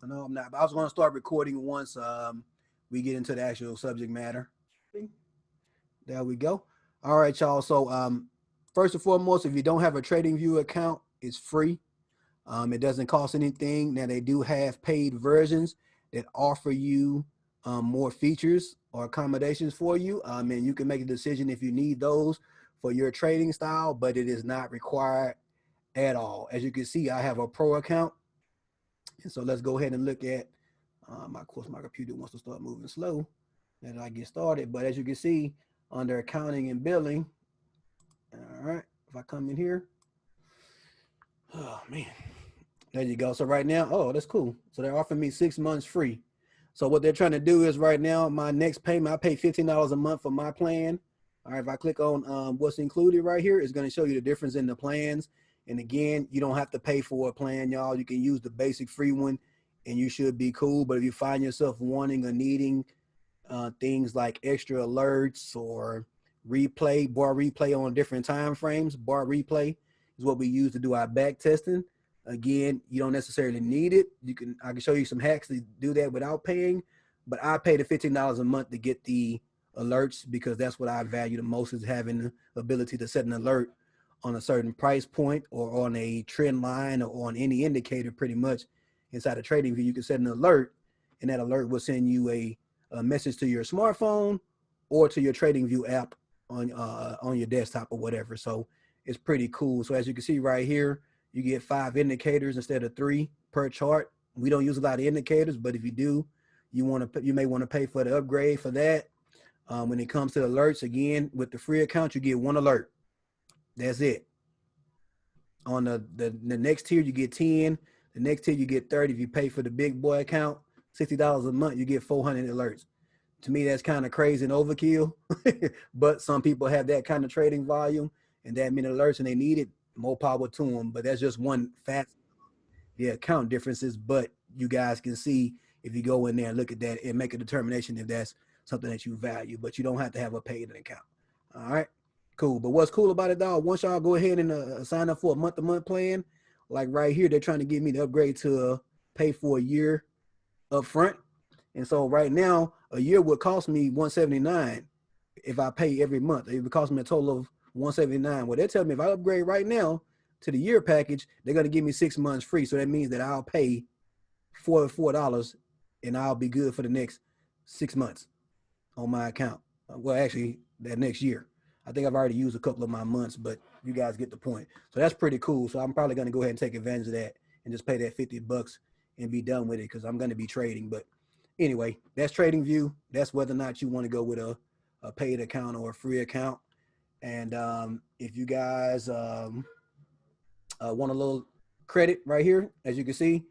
No, I'm not. But I was going to start recording once we get into the actual subject matter. There we go. All right, y'all. So first and foremost, if you don't have a TradingView account, it's free. It doesn't cost anything. Now they do have paid versions that offer you more features or accommodations for you, and you can make a decision if you need those for your trading style. But it is not required at all. As you can see, I have a pro account, and so let's go ahead and look at. Of course, my computer wants to start moving slow as I get started. But as you can see, under accounting and billing, all right, if I come in here, oh man, there you go. So right now, oh, that's cool. So they're offering me 6 months free. So what they're trying to do is right now, my next payment, I pay $15 a month for my plan. All right, if I click on what's included right here, it's going to show you the difference in the plans. And again, you don't have to pay for a plan, y'all. You can use the basic free one and you should be cool. But if you find yourself wanting or needing things like extra alerts or bar replay on different time frames, bar replay is what we use to do our back testing. Again, you don't necessarily need it. I can show you some hacks to do that without paying, but I pay the $15 a month to get the alerts because that's what I value the most, is having the ability to set an alert on a certain price point or on a trend line or on any indicator. Pretty much inside of TradingView, you can set an alert, and that alert will send you a message to your smartphone or to your TradingView app on your desktop or whatever. So it's pretty cool. So as you can see right here, you get 5 indicators instead of 3 per chart. We don't use a lot of indicators, but if you do, you may want to pay for the upgrade for that. When it comes to alerts, again, with the free account, you get 1 alert. That's it. On the next tier, you get 10. The next tier, you get 30. If you pay for the big boy account, $60 a month, you get 400 alerts. To me, that's kind of crazy and overkill, but some people have that kind of trading volume and that many alerts and they need it. More power to them, but that's just one facet. The account differences, but you guys can see if you go in there and look at that and make a determination if that's something that you value, but you don't have to have a paid account. All right, cool. But what's cool about it, dog, once y'all go ahead and sign up for a month-to-month plan, like right here, they're trying to get me to upgrade to pay for a year up front. And so right now, a year would cost me $179 if I pay every month. It would cost me a total of $179. Well, they're telling me if I upgrade right now to the year package, they're going to give me 6 months free. So that means that I'll pay $44 and I'll be good for the next 6 months on my account. Well, actually, that next year. I think I've already used a couple of my months, but you guys get the point. So that's pretty cool. So I'm probably going to go ahead and take advantage of that and just pay that $50 and be done with it because I'm going to be trading. But anyway, that's TradingView. That's whether or not you want to go with a paid account or a free account. And if you guys want a little credit right here, as you can see,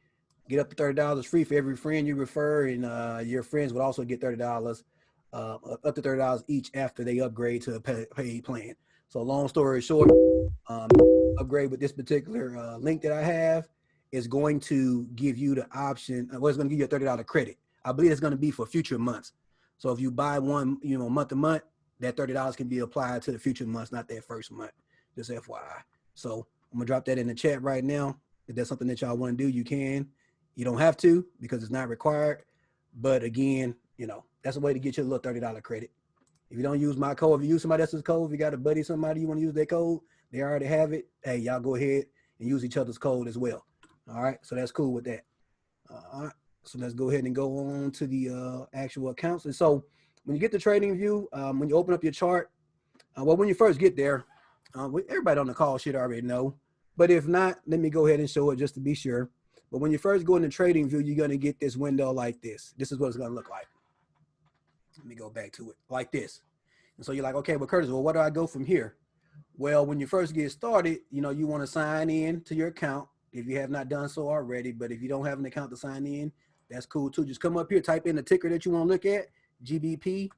get up to $30 free for every friend you refer, and your friends would also get $30, up to $30 each after they upgrade to a paid plan. So long story short, upgrade with this particular link that I have is going to give you the option. Well, it's going to give you a $30 credit. I believe it's going to be for future months. So if you buy one, month to month, that $30 can be applied to the future months, not that first month, just FYI. So I'm gonna drop that in the chat right now. If that's something that y'all want to do, you can. You don't have to because it's not required. But again, that's a way to get you a little $30 credit. If you don't use my code, if you use somebody else's code, if you got a buddy, somebody you want to use their code, they already have it. Hey, y'all go ahead and use each other's code as well. All right, so that's cool with that. All right, so let's go ahead and go on to the actual accounts. And so when you get the TradingView, when you open up your chart, well, when you first get there, everybody on the call should already know. But if not, let me go ahead and show it just to be sure. But when you first go into TradingView, you're going to get this window like this. This is what it's going to look like. Let me go back to it like this. And so you're like, okay, but Curtis, well, where do I go from here? Well, when you first get started, you want to sign in to your account if you have not done so already. But if you don't have an account to sign in, that's cool too. Just come up here, type in the ticker that you want to look at, GBP,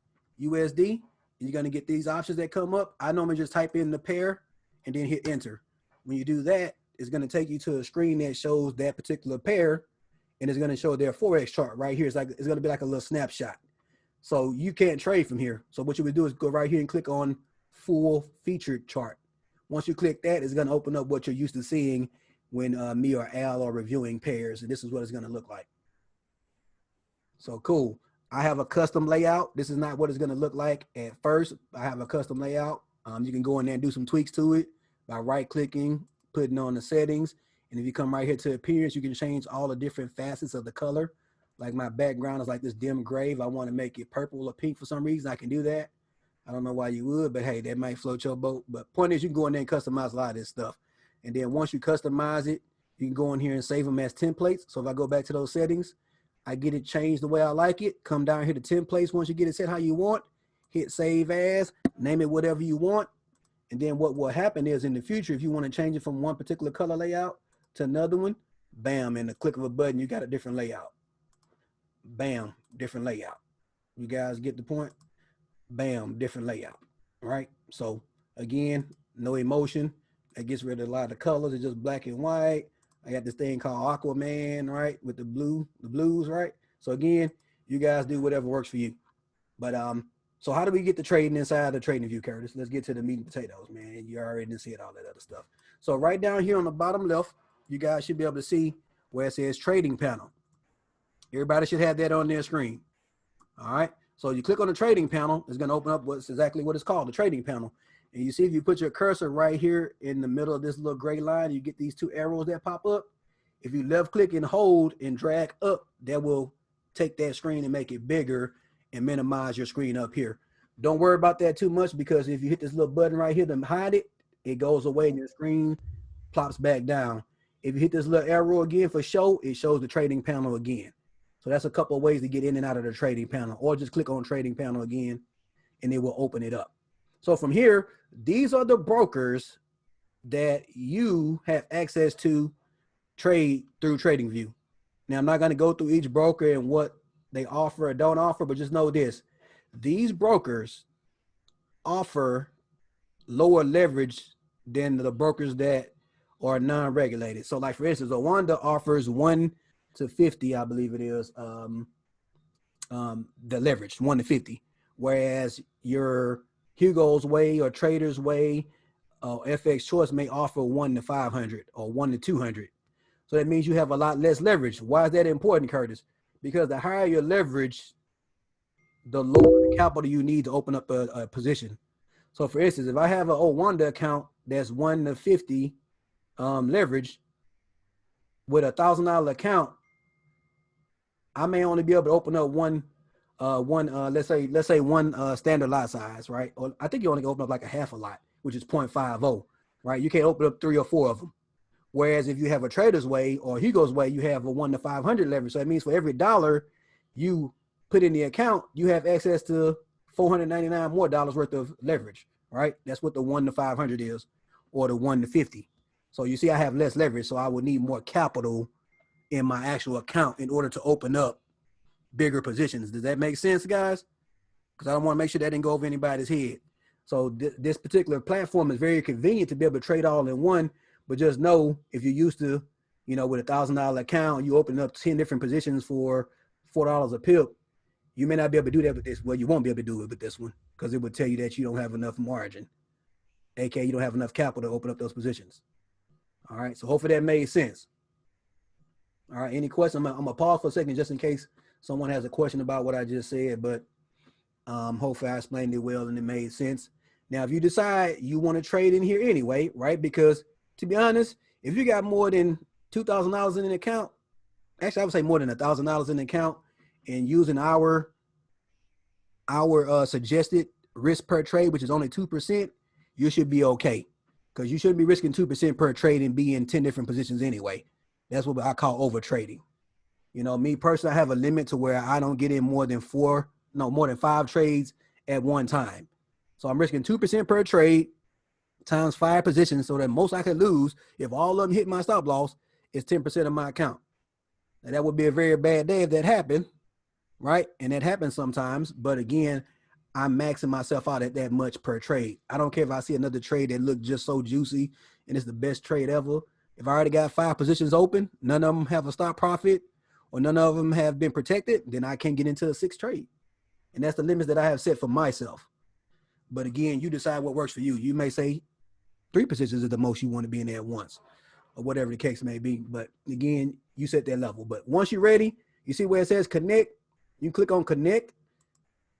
USD, and you're going to get these options that come up. I normally just type in the pair and then hit enter. When you do that, it's going to take you to a screen that shows that particular pair, and it's going to show their Forex chart right here. It's going to be like a little snapshot. So you can't trade from here. So what you would do is go right here and click on full featured chart. Once you click that, it's going to open up what you're used to seeing when me or Al are reviewing pairs, and this is what it's going to look like. So cool. I have a custom layout. This is not what it's going to look like at first. I have a custom layout. You can go in there and do some tweaks to it by right clicking, putting on the settings. And if you come right here to appearance, you can change all the different facets of the color. Like my background is like this dim gray. If I want to make it purple or pink for some reason, I can do that. I don't know why you would, but hey, that might float your boat. But point is, you can go in there and customize a lot of this stuff. And then once you customize it, you can go in here and save them as templates. So if I go back to those settings, I get it changed the way I like it. Come down here to templates. Once you get it set how you want, hit save as, name it whatever you want. And then what will happen is in the future, if you want to change it from one particular color layout to another one, bam, in the click of a button, you got a different layout. Bam, different layout. You guys get the point? Bam, different layout, right? So again, no emotion. That gets rid of a lot of colors. It's just black and white. I got this thing called Aquaman, right? With the blues, right? So again, you guys do whatever works for you. But so how do we get the trading inside the TradingView, Curtis? Let's get to the meat and potatoes, man. You already said all that other stuff. So right down here on the bottom left, you guys should be able to see where it says trading panel. Everybody should have that on their screen. All right. So you click on the trading panel, it's going to open up what's exactly what it's called, the trading panel. And you see if you put your cursor right here in the middle of this little gray line, you get these two arrows that pop up. If you left click and hold and drag up, that will take that screen and make it bigger and minimize your screen up here. Don't worry about that too much, because if you hit this little button right here to hide it, it goes away and your screen plops back down. If you hit this little arrow again for show, it shows the trading panel again. So that's a couple of ways to get in and out of the trading panel, or just click on trading panel again and it will open it up. So from here, these are the brokers that you have access to trade through TradingView. Now, I'm not going to go through each broker and what they offer or don't offer, but just know this. These brokers offer lower leverage than the brokers that are non-regulated. So like, for instance, Awanda offers 1 to 50, I believe it is, the leverage 1 to 50, whereas your Hugo's Way or Trader's Way, FX Choice may offer 1 to 500 or 1 to 200. So that means you have a lot less leverage. Why is that important, Curtis? Because the higher your leverage, the lower the capital you need to open up a position. So for instance, if I have an Owanda account that's 1 to 50 leverage with $1,000 account, I may only be able to open up let's say one standard lot size, right? Or I think you only can open up like a half a lot, which is 0.50, right? You can't open up 3 or 4 of them. Whereas if you have a Trader's Way or Hugo's Way, you have a 1 to 500 leverage. So that means for every dollar you put in the account, you have access to $499 more worth of leverage, right? That's what the 1 to 500 is, or the 1 to 50. So you see, I have less leverage, so I would need more capital in my actual account in order to open up bigger positions. Does that make sense, guys? Because I don't want to make sure that didn't go over anybody's head. So this particular platform is very convenient to be able to trade all in one, but just know if you're used to, you know, with $1,000 account, you open up 10 different positions for $4 a pip, you may not be able to do that with this. Well, you won't be able to do it with this one, because it would tell you that you don't have enough margin, aka you don't have enough capital to open up those positions. All right, so hopefully that made sense. All right, any questions? I'm gonna pause for a second just in case someone has a question about what I just said, but hopefully I explained it well and it made sense. Now, if you decide you want to trade in here anyway, right? Because to be honest, if you got more than $2,000 in an account, actually I would say more than $1,000 in an account, and using our suggested risk per trade, which is only 2%, you should be okay, because you shouldn't be risking 2% per trade and be in 10 different positions anyway. That's what I call over trading. You know, me personally, I have a limit to where I don't get in more than 5 trades at one time. So I'm risking 2% per trade times 5 positions, so that most I could lose, if all of them hit my stop loss, is 10% of my account. And that would be a very bad day if that happened, right? And that happens sometimes. But again, I'm maxing myself out at that much per trade. I don't care if I see another trade that look just so juicy and it's the best trade ever. If I already got 5 positions open, none of them have a stop profit, or none of them have been protected, then I can't get into a 6th trade. And that's the limits that I have set for myself. But again, you decide what works for you. You may say 3 positions is the most you want to be in there at once, or whatever the case may be. But again, you set that level. But once you're ready, you see where it says connect, You click on connect.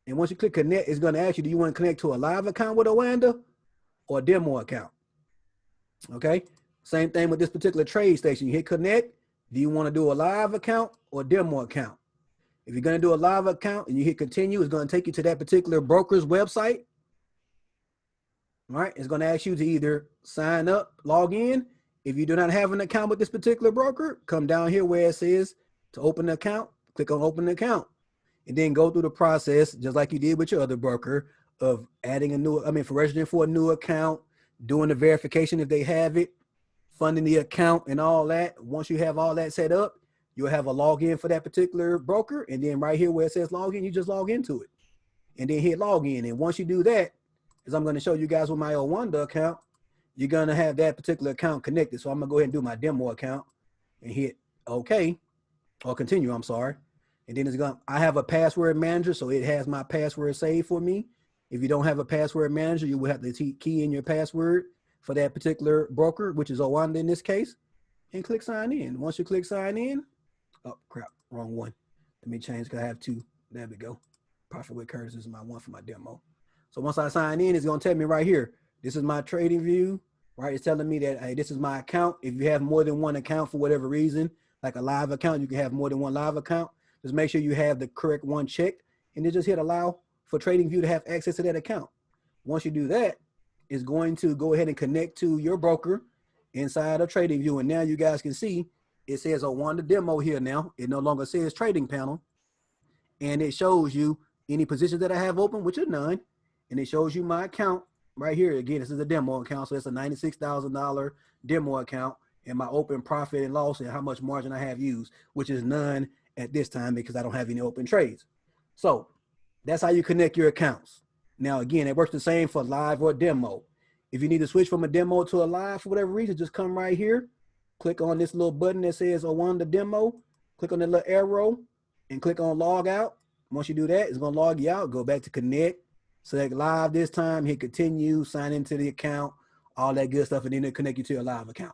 And once you click connect, it's going to ask you, do you want to connect to a live account with Owanda or a demo account? Okay. Same thing with this particular trade station. You hit connect. Do you want to do a live account or a demo account? If you're going to do a live account and you hit continue, it's going to take you to that particular broker's website. All right. It's going to ask you to either sign up, log in. If you do not have an account with this particular broker, come down here where it says to open an account, click on open an account, and then go through the process just like you did with your other broker of adding a new, for registering for a new account, doing the verification if they have it, funding the account and all that. Once you have all that set up, you'll have a login for that particular broker. And then right here where it says login, you just log into it and then hit login. And once you do that, as I'm going to show you guys with my Owanda account, you're going to have that particular account connected. So I'm going to go ahead and do my demo account and hit OK or continue. I'm sorry. And then it's going to, I have a password manager, so it has my password saved for me. If you don't have a password manager, you will have to key in your password for that particular broker, which is Owanda in this case, and click sign in. Once you click sign in, oh crap, wrong one. Let me change because I have two. There we go. Profit with currencies is my one for my demo. So once I sign in, it's going to tell me right here, this is my TradingView, right? It's telling me that, hey, this is my account. If you have more than one account for whatever reason, like a live account, you can have more than one live account. Just make sure you have the correct one checked and then just hit allow for TradingView to have access to that account. Once you do that, it's going to go ahead and connect to your broker inside of TradingView. And now you guys can see it says Owanda demo here now. It no longer says trading panel. And it shows you any positions that I have open, which are none. And it shows you my account right here. Again, this is a demo account. So it's a $96,000 demo account and my open profit and loss and how much margin I have used, which is none at this time because I don't have any open trades. So that's how you connect your accounts. Now, again, it works the same for live or demo. If you need to switch from a demo to a live for whatever reason, just come right here, click on this little button that says Owanda demo, click on the little arrow and click on log out. Once you do that, it's going to log you out. Go back to connect, select live this time, hit continue, sign into the account, all that good stuff, and then it'll connect you to your live account.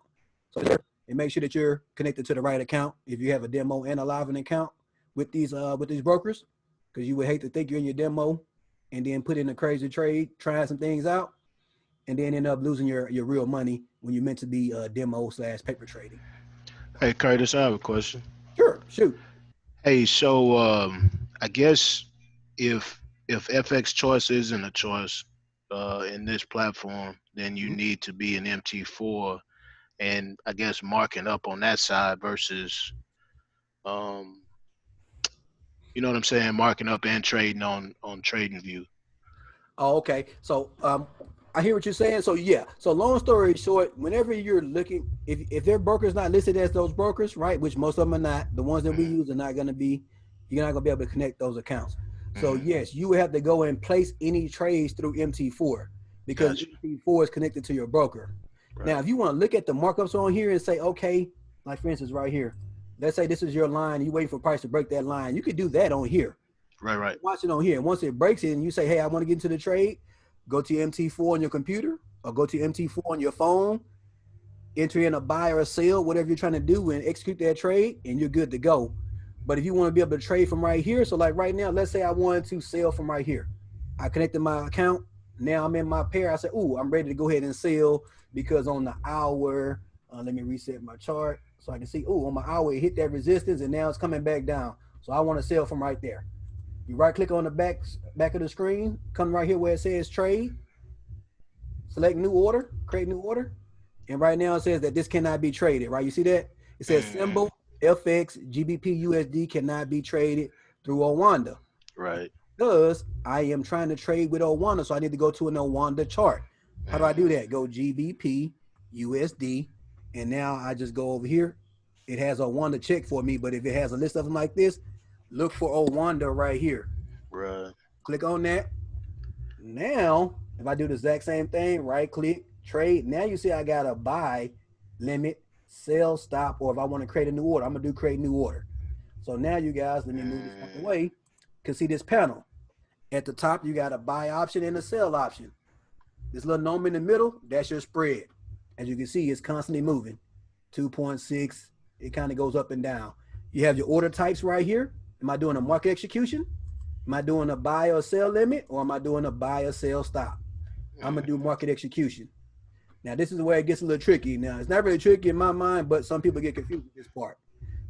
So and make sure that you're connected to the right account if you have a demo and a live account with these brokers, because you would hate to think you're in your demo and then put in a crazy trade, trying some things out, and then end up losing your real money when you're meant to be demo / paper trading. Hey, Curtis, I have a question. Sure, shoot. Hey, so I guess if FX choice isn't a choice in this platform, then you need to be an MT4 and I guess marking up on that side versus, you know what I'm saying, marking up and trading on TradingView. Oh, okay. So I hear what you're saying. So yeah. So long story short, whenever you're looking, if their broker's not listed as those brokers, right, which most of them are not, the ones that we use are not going to be, you're not going to be able to connect those accounts. So yes, you would have to go and place any trades through MT4 because Gotcha. MT4 is connected to your broker. Right. Now, if you want to look at the markups on here and say, okay, like for instance, right here, let's say this is your line, you waiting for price to break that line. You could do that on here. Right. Watch it on here. And once it breaks it and you say, hey, I want to get into the trade, go to MT4 on your computer or go to MT4 on your phone, enter in a buy or a sell, whatever you're trying to do, and execute that trade, and you're good to go. But if you want to be able to trade from right here, so like right now, let's say I wanted to sell from right here. I connected my account. Now I'm in my pair. I said, ooh, I'm ready to go ahead and sell because on the hour, let me reset my chart so I can see, ooh, on my hour, it hit that resistance and now it's coming back down. So I want to sell from right there. You right click on the back of the screen, come right here where it says trade, select new order, create new order. And right now it says that this cannot be traded, right? You see that? It says symbol FX GBP USD cannot be traded through Owanda. Right. Because I am trying to trade with Owanda, so I need to go to an Owanda chart. How do I do that? Go GBP USD, and now I just go over here. It has Owanda check for me, but if it has a list of them like this, look for Owanda right here. Right. Click on that. Now, if I do the exact same thing, right click, trade. Now you see I got a buy, limit, sell, stop, or if I want to create a new order, I'm going to do create new order. So now you guys, let me move this out the way. You can see this panel. At the top, you got a buy option and a sell option. This little gnome in the middle, that's your spread. As you can see, it's constantly moving. 2.6, it kind of goes up and down. You have your order types right here. Am I doing a market execution? Am I doing a buy or sell limit, or am I doing a buy or sell stop? I'm gonna do market execution. Now this is where it gets a little tricky. Now it's not really tricky in my mind, but some people get confused with this part.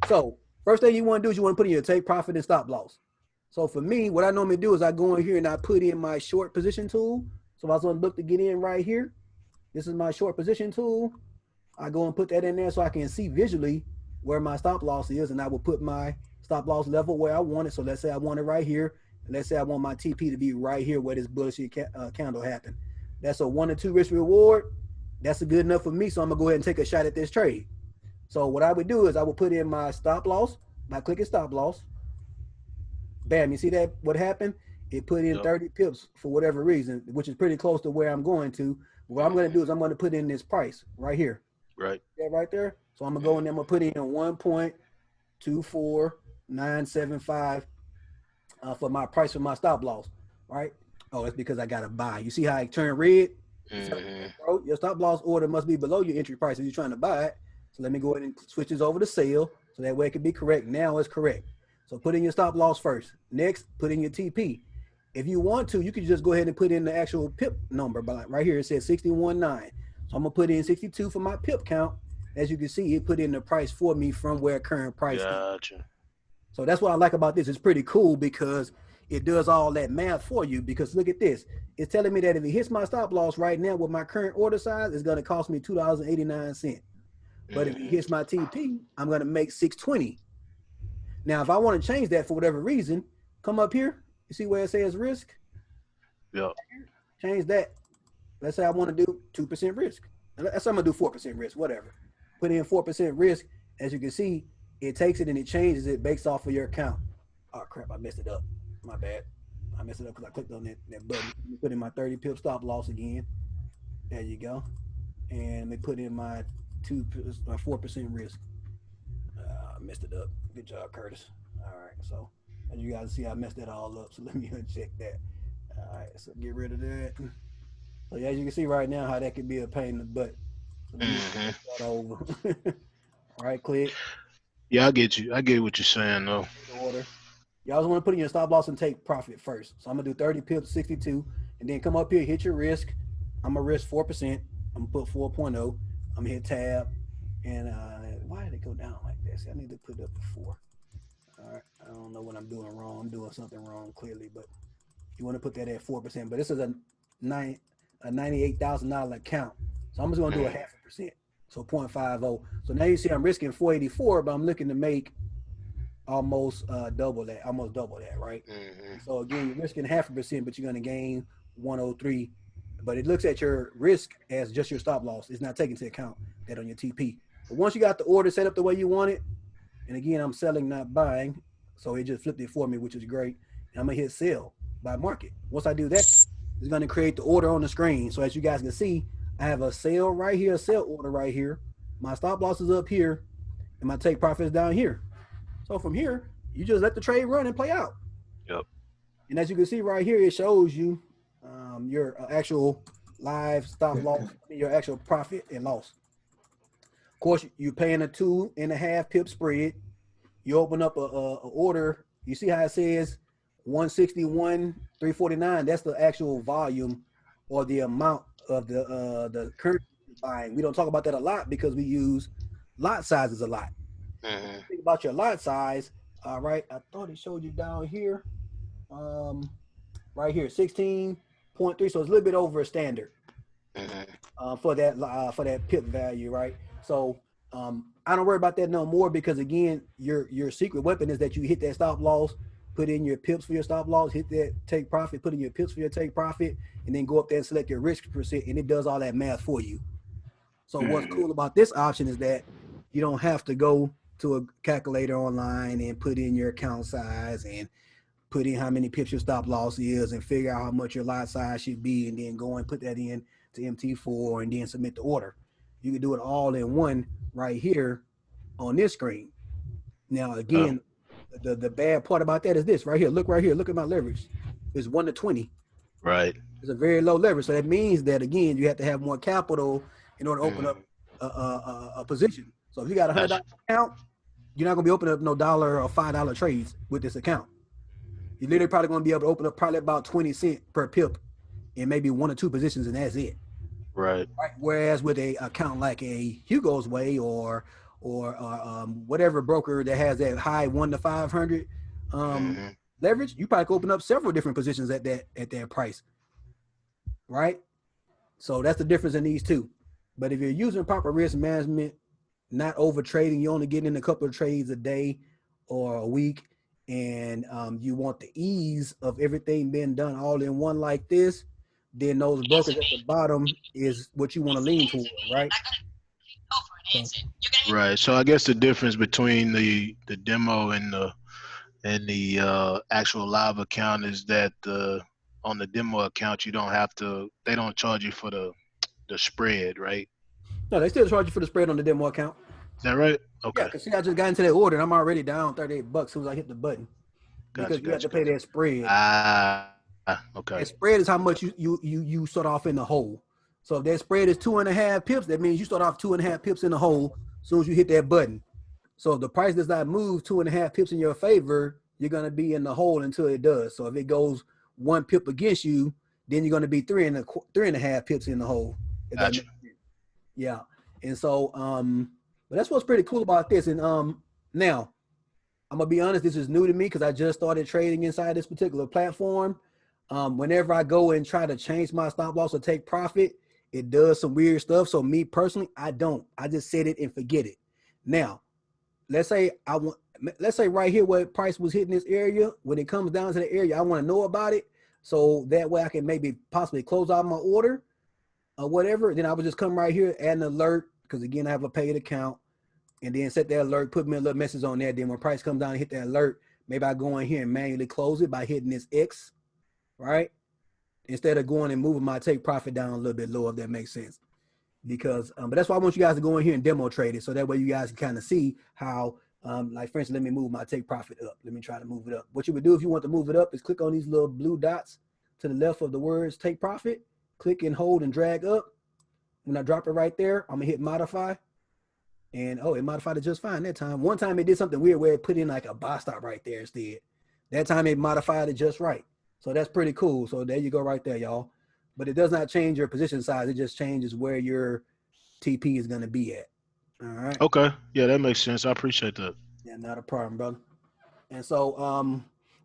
So first thing you want to do is you want to put in your take profit and stop loss. So for me, what I normally do is I go in here and I put in my short position tool. So if I was going to look to get in right here, this is my short position tool. I go and put that in there so I can see visually where my stop loss is, and I will put my stop loss level where I want it. So let's say I want it right here, and let's say I want my TP to be right here where this bullish candle happened. That's a 1 or 2 risk reward. That's good enough for me, so I'm gonna go ahead and take a shot at this trade. So what I would do is I would put in my stop loss by clicking stop loss. Bam, you see that what happened? It put in 30 pips for whatever reason, which is pretty close to where I'm going to. What I'm going to do is I'm going to put in this price right here. Right. Yeah, right there. So I'm going to go and I'm going to put in 1.24975 for my price for my stop loss, right? Oh, that's because I got to buy. You see how it turned red? Bro, your stop loss order must be below your entry price if you're trying to buy it. So let me go ahead and switch this over to sell so that way it can be correct. Now it's correct. So put in your stop loss first. Next, put in your TP. If you want to, you can just go ahead and put in the actual pip number. But right here, it says 61.9. So I'm going to put in 62 for my pip count. As you can see, it put in the price for me from where current price is. So that's what I like about this. It's pretty cool because it does all that math for you. Because look at this. It's telling me that if it hits my stop loss right now with my current order size, it's going to cost me $2.89. But if it hits my TP, I'm going to make $6.20. Now, if I want to change that for whatever reason, come up here. You see where it says risk? Yeah. Change that. Let's say I want to do 2% risk. Let's say I'm going to do 4% risk, whatever. Put in 4% risk. As you can see, it takes it and it changes it based off of your account. Oh, crap. I messed it up. My bad. I messed it up because I clicked on that button. Let me put in my 30 pip stop loss again. There you go. And let me put in my 4% risk. I messed it up. Good job, Curtis. All right, so as you guys see, I messed that all up. So let me uncheck that. All right, so get rid of that. So as you can see right now, how that could be a pain in the butt. So let me start over. All right, click. Yeah, I get you. I get what you're saying, though. Order. You always want to put in your stop loss and take profit first. So I'm gonna do 30 pips, 62, and then come up here, hit your risk. I'm gonna risk 4%. I'm gonna put 4.0. I'm gonna hit tab, and why did it go down like this? I need to put it up to 4. All right, I don't know what I'm doing wrong. I'm doing something wrong clearly, but you want to put that at 4%. But this is a $98,000 account, so I'm just gonna do a 0.5%, so 0.50. So now you see I'm risking 484, but I'm looking to make almost double that, right? So again, you're risking 0.5%, but you're gonna gain 103. But it looks at your risk as just your stop loss. It's not taking into account that on your TP. But once you got the order set up the way you want it, and again, I'm selling, not buying, so it just flipped it for me, which is great. And I'm gonna hit sell by market. Once I do that, it's gonna create the order on the screen. So as you guys can see, I have a sell right here, a sell order right here. My stop loss is up here, and my take profit is down here. So from here, you just let the trade run and play out. Yep. And as you can see right here, it shows you your actual live stop loss, your actual profit and loss. Of course, you're paying a 2.5 pip spread. You open up a order. You see how it says 161,349. That's the actual volume or the amount of the currency you're buying. We don't talk about that a lot because we use lot sizes a lot. Think about your lot size. All right, I thought it showed you down here. Right here, 16.3. So it's a little bit over a standard for that pip value, right? So I don't worry about that no more because again, your secret weapon is that you hit that stop loss, put in your pips for your stop loss, hit that take profit, put in your pips for your take profit, and then go up there and select your risk percent, and it does all that math for you. So what's cool about this option is that you don't have to go to a calculator online and put in your account size and put in how many pips your stop loss is and figure out how much your lot size should be and then go and put that in to MT4 and then submit the order. You can do it all in one right here on this screen. Now, again, the bad part about that is this right here. Look right here. Look at my leverage. It's 1 to 20. Right. It's a very low leverage. So that means that, again, you have to have more capital in order to open up a position. So if you got a $100 account, You're not gonna be opening up no $1 or $5 trades with this account. You're literally probably gonna be able to open up probably about 20 cents per pip and maybe 1 or 2 positions, and that's it. Right. Right. Whereas with a account like a Hugo's Way or whatever broker that has that high 1 to 500 leverage, you probably can open up several different positions at that price. Right. So that's the difference in these two. But if you're using proper risk management, not over trading, you're only getting in a couple of trades a day or a week, and you want the ease of everything being done all in one like this, then those brokers at the bottom is what you want to lean toward, right? Right. So I guess the difference between the demo and the actual live account is that on the demo account you don't have to. They don't charge you for the spread, right? No, they still charge you for the spread on the demo account. Is that right? Okay. Yeah, because see, I just got into that order and I'm already down $38 as soon as I hit the button. Because you have to pay that spread. Okay. That spread is how much you start off in the hole. So if that spread is 2.5 pips, that means you start off 2.5 pips in the hole as soon as you hit that button. So if the price does not move 2.5 pips in your favor, you're gonna be in the hole until it does. So if it goes 1 pip against you, then you're gonna be 3.5 pips in the hole. Gotcha. Yeah. And so but that's what's pretty cool about this. And now I'm gonna be honest, this is new to me because I just started trading inside this particular platform. Whenever I go and try to change my stop loss or take profit, it does some weird stuff. So me personally, I just set it and forget it. Now, let's say right here where price was hitting this area, when it comes down to the area, I want to know about it. So that way I can maybe possibly close out my order or whatever. Then I would just come right here, add an alert, because again, I have a paid account, and then set that alert, put me a little message on there. Then when price comes down and hit that alert, maybe I go in here and manually close it by hitting this X, right? Instead of going and moving my take profit down a little bit lower, if that makes sense. Because, but that's why I want you guys to go in here and demo trade it. So that way you guys can kind of see how, like for instance, let me move my take profit up. Let me try to move it up. What you would do if you want to move it up is click on these little blue dots to the left of the words take profit, click and hold and drag up. When I drop it right there, I'm gonna hit modify. And oh, it modified it just fine that time. One time it did something weird where it put in like a buy stop right there instead. That time it modified it just right. So that's pretty cool. So there you go right there, y'all. But it does not change your position size. It just changes where your TP is going to be at. All right. Okay. Yeah, that makes sense. I appreciate that. Yeah, not a problem, brother. And so,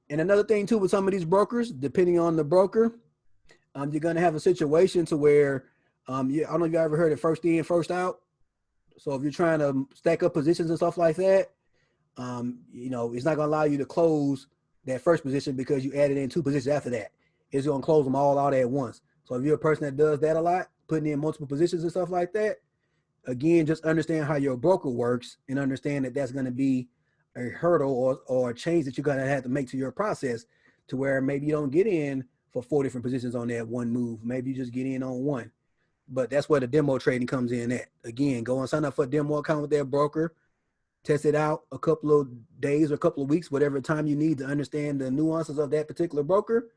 and another thing too with some of these brokers, depending on the broker, you're going to have a situation to where, I don't know if you ever heard of first in, first out. So if you're trying to stack up positions and stuff like that, you know, it's not going to allow you to close that first position because you added in 2 positions after that. It's going to close them all out at once. So if you're a person that does that a lot, putting in multiple positions and stuff like that, again, just understand how your broker works and understand that that's going to be a hurdle or a change that you're going to have to make to your process to where maybe you don't get in for 4 different positions on that one move. Maybe you just get in on one. But that's where the demo trading comes in at. Again, go and sign up for a demo account with their broker. Test it out a couple of days or a couple of weeks, whatever time you need to understand the nuances of that particular broker.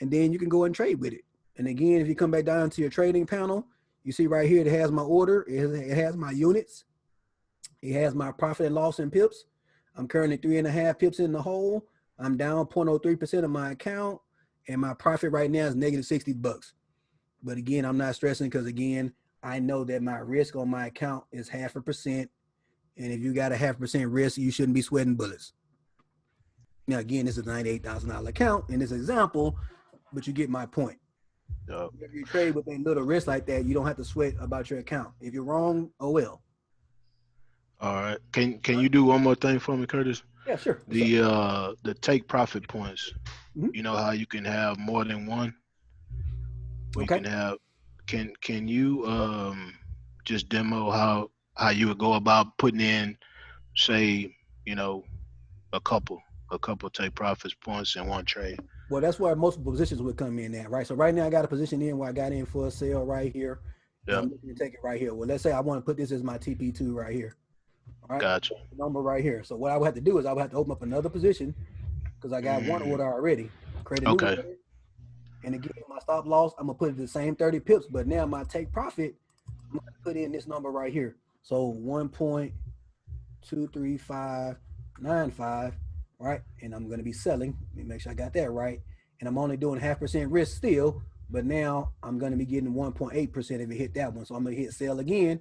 And then you can go and trade with it. And again, if you come back down to your trading panel, you see right here, it has my order. It has my units. It has my profit and loss in pips. I'm currently 3.5 pips in the hole. I'm down 0.03% of my account. And my profit right now is negative $60. But again, I'm not stressing because again, I know that my risk on my account is 0.5%. And if you got a 0.5% risk, you shouldn't be sweating bullets. Now, again, this is a $98,000 account in this example, but you get my point. Yep. If you trade with a little risk like that, you don't have to sweat about your account. If you're wrong, oh well. All right. Can you do one more thing for me, Curtis? Yeah, sure. The take profit points. Mm-hmm. You know how you can have more than one? Okay. You can have can you just demo how you would go about putting in, say, you know, a couple take profits points in one trade? Well, that's where multiple positions would come in at, right? So right now I got a position in where I got in for a sale right here. Yeah. I'm looking to take it right here. Well, let's say I want to put this as my TP2 right here. All right. Gotcha. Number right here. So what I would have to do is I would have to open up another position because I got one order already. Create a new order. And again, my stop loss, I'm gonna put it the same 30 pips, but now my take profit, I'm gonna put in this number right here. So 1.0 23595, right? And I'm going to be selling. Let me make sure I got that right. And I'm only doing 0.5% risk still, but now I'm going to be getting 1.8% if it hit that one. So I'm going to hit sell again.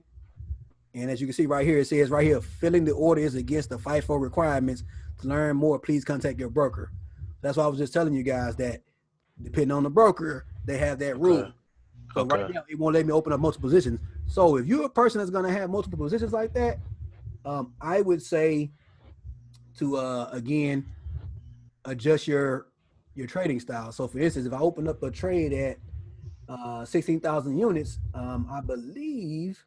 And as you can see right here, it says right here, filling the order is against the FIFO requirements. To learn more, please contact your broker. That's why I was just telling you guys that depending on the broker, they have that rule. So right now, it won't let me open up multiple positions. So if you're a person that's going to have multiple positions like that, I would say to, again, adjust your trading style. So for instance, if I open up a trade at 16,000 units, I believe,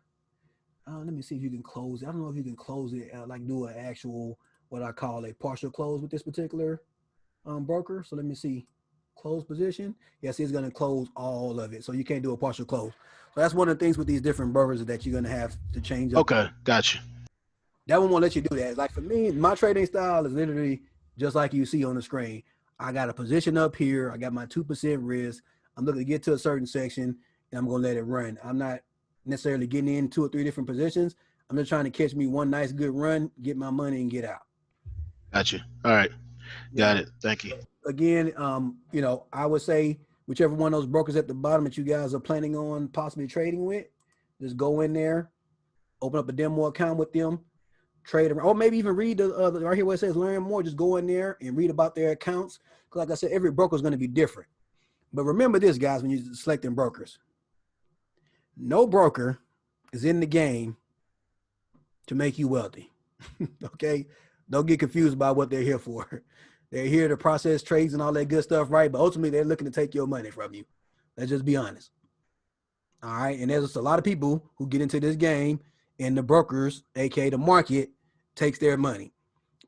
let me see if you can close it. I don't know if you can close it, like do an actual, what I call a partial close with this particular broker. So let me see, close position. Yes, it's going to close all of it. So you can't do a partial close. So that's one of the things with these different brokers that you're going to have to change up. Okay, gotcha. That one won't let you do that. Like for me, my trading style is literally just like you see on the screen. I got a position up here. I got my 2% risk. I'm looking to get to a certain section and I'm going to let it run. I'm not necessarily getting in 2 or 3 different positions. I'm just trying to catch me one nice good run, get my money and get out. Gotcha. All right. Got it. Thank you. Again, you know, I would say whichever one of those brokers at the bottom that you guys are planning on possibly trading with, just go in there, open up a demo account with them, trade around, or maybe even read the right here where it says learn more. Just go in there and read about their accounts. Because like I said, every broker is going to be different. But remember this, guys, when you're selecting brokers, no broker is in the game to make you wealthy. Okay? Don't get confused about what they're here for. They're here to process trades and all that good stuff, right? But ultimately, they're looking to take your money from you. Let's just be honest. All right? And there's a lot of people who get into this game and the brokers, aka the market, takes their money.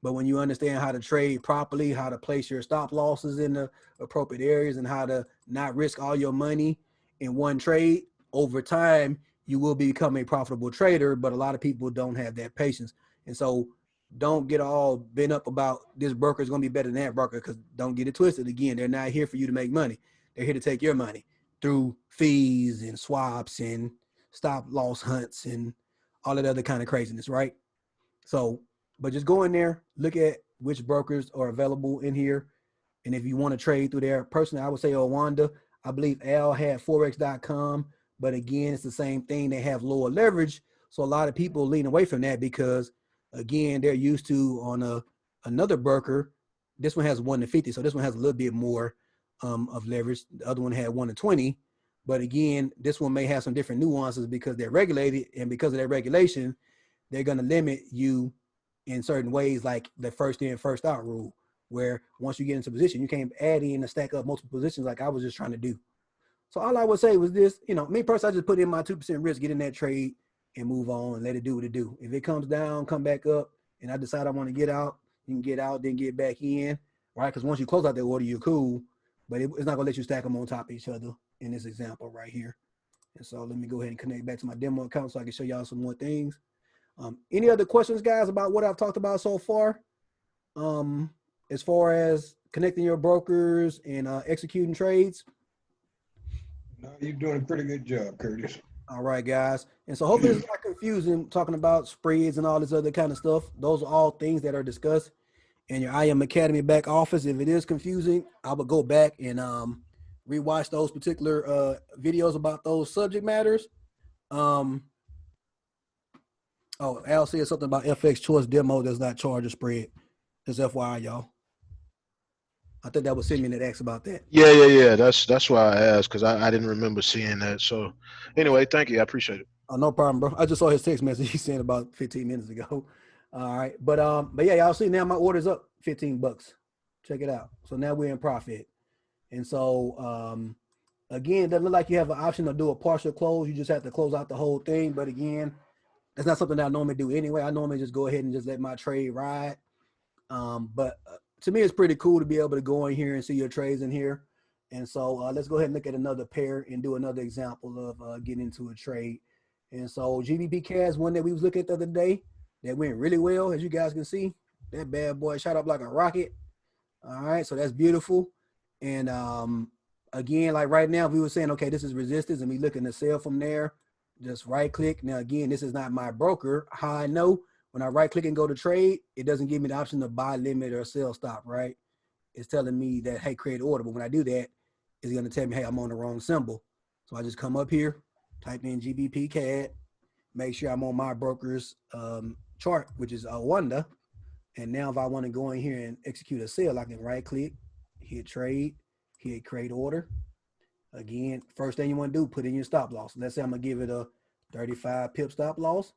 But when you understand how to trade properly, how to place your stop losses in the appropriate areas, and how to not risk all your money in one trade, over time, you will become a profitable trader. But a lot of people don't have that patience. And so don't get all bent up about this broker is going to be better than that broker, because don't get it twisted. Again, they're not here for you to make money. They're here to take your money through fees and swaps and stop loss hunts and all that other kind of craziness, right? So, but just go in there, look at which brokers are available in here. And if you want to trade through there, personally, I would say Wanda. I believe Al had Forex.com, but again, it's the same thing. They have lower leverage. So a lot of people lean away from that because, again, they're used to on another broker. This one has 1 to 50. So this one has a little bit more of leverage. The other one had 1 to 20. But again, this one may have some different nuances because they're regulated. And because of that regulation, they're going to limit you in certain ways, like the first in, first out rule, where once you get into position, you can't add in and stack up multiple positions like I was just trying to do. So all I would say was this, you know, me personally, I just put in my 2% risk, get in that trade and move on and let it do what it do. If it comes down, come back up, and I decide I want to get out, you can get out, then get back in, right? Because once you close out the order, you're cool, but it's not going to let you stack them on top of each other in this example right here. And so let me go ahead and connect back to my demo account so I can show y'all some more things. Any other questions, guys, about what I've talked about so far? As far as connecting your brokers and executing trades? No, you're doing a pretty good job, Curtis. All right, guys. And so hopefully it's not confusing talking about spreads and all this other kind of stuff. Those are all things that are discussed in your IM Academy back office. If it is confusing, I would go back and rewatch those particular videos about those subject matters. Oh, Al said something about FX choice demo does not charge a spread. Just FYI, y'all. I think that was Simeon that asked about that. Yeah. That's why I asked, because I didn't remember seeing that. So anyway, thank you. I appreciate it. Oh, no problem, bro. I just saw his text message he sent about 15 minutes ago. All right. But yeah, y'all see now my order's up $15. Check it out. So now we're in profit. And so again, it doesn't look like you have an option to do a partial close. You just have to close out the whole thing. But again, that's not something that I normally do anyway. I normally just go ahead and just let my trade ride. But to me, it's pretty cool to be able to go in here and see your trades in here. And so let's go ahead and look at another pair and do another example of getting into a trade. And so GBP CAS, one that we was looking at the other day, that went really well, as you guys can see. That bad boy shot up like a rocket. All right, so that's beautiful. And again, like right now, if we were saying, okay, this is resistance, and we looking to sell from there, just right click. Now, again, this is not my broker. How I know, when I right click and go to trade, it doesn't give me the option to buy limit or sell stop, right? It's telling me that, hey, create order. But when I do that, it's going to tell me, hey, I'm on the wrong symbol. So I just come up here, type in GBP CAD, make sure I'm on my broker's chart, which is a Wanda. And now if I want to go in here and execute a sale, I can right click, hit trade, hit create order. Again, first thing you want to do, put in your stop loss. Let's say I'm going to give it a 35 pip stop loss.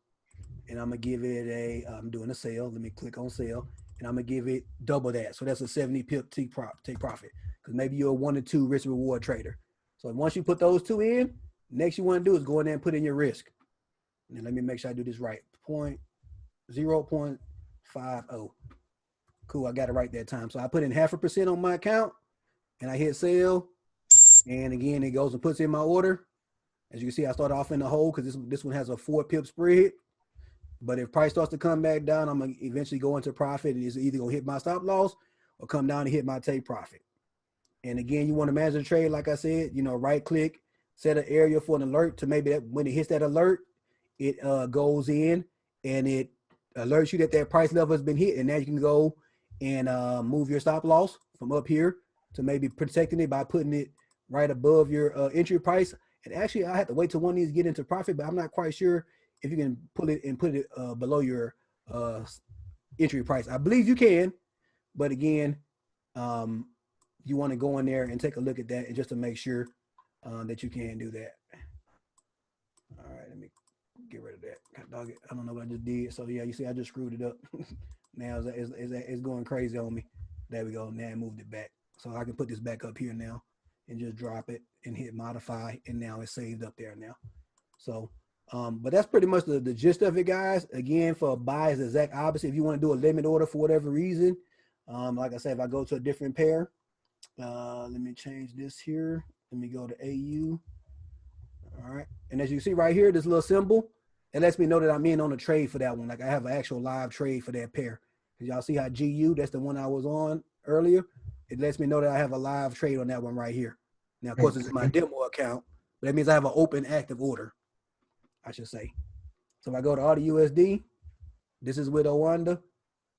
And I'm going to give it a, I'm doing a sale. Let me click on sale. And I'm going to give it double that. So that's a 70 pip take profit. Because maybe you're a 1 or 2 risk reward trader. So once you put those 2 in, next you want to do is go in there and put in your risk. And let me make sure I do this right. 0.50. Cool, I got it right that time. So I put in 0.5% on my account and I hit sell. And again, it goes and puts in my order. As you can see, I started off in the hole because this one has a 4 pip spread. But if price starts to come back down, I'm going to eventually go into profit. And it's either going to hit my stop loss or come down and hit my take profit. And again, you want to manage the trade, like I said, you know, right click, set an area for an alert to maybe that when it hits that alert, it goes in and it alerts you that that price level has been hit. And now you can go and move your stop loss from up here to maybe protecting it by putting it right above your entry price. And actually, I have to wait till one of these get into profit, but I'm not quite sure if you can pull it and put it below your entry price. I believe you can, but again, you want to go in there and take a look at that and just to make sure that you can do that. All right, let me get rid of that. Dog it. I don't know what I just did. So yeah, you see, I just screwed it up. Now it's going crazy on me. There we go. Now I moved it back. So I can put this back up here now and just drop it and hit modify. And now it's saved up there now. So, but that's pretty much the gist of it, guys. Again, for buy is the exact opposite. If you want to do a limit order for whatever reason, like I said, if I go to a different pair, let me change this here. Let me go to AU. All right. And as you see right here, this little symbol, it lets me know that I'm in on a trade for that one. Like I have an actual live trade for that pair. Because y'all see how GU, that's the one I was on earlier. It lets me know that I have a live trade on that one right here. Now, of course, it's my demo account, but that means I have an open active order, I should say. So if I go to AUDUSD, this is with Owanda.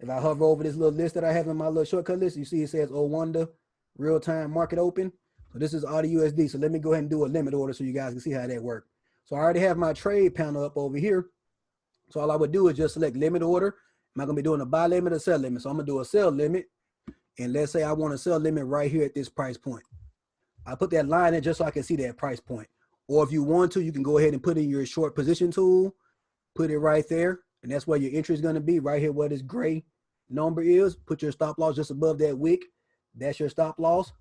If I hover over this little list that I have in my little shortcut list, you see it says Owanda real-time market open. So this is AUDUSD. So let me go ahead and do a limit order so you guys can see how that works. So I already have my trade panel up over here. So all I would do is just select limit order. Am I going to be doing a buy limit or sell limit? So I'm going to do a sell limit. And let's say I want to sell limit right here at this price point. I put that line in just so I can see that price point. Or if you want to, you can go ahead and put in your short position tool, put it right there. And that's where your entry is going to be right here where this gray number is. Put your stop loss just above that wick. That's your stop loss.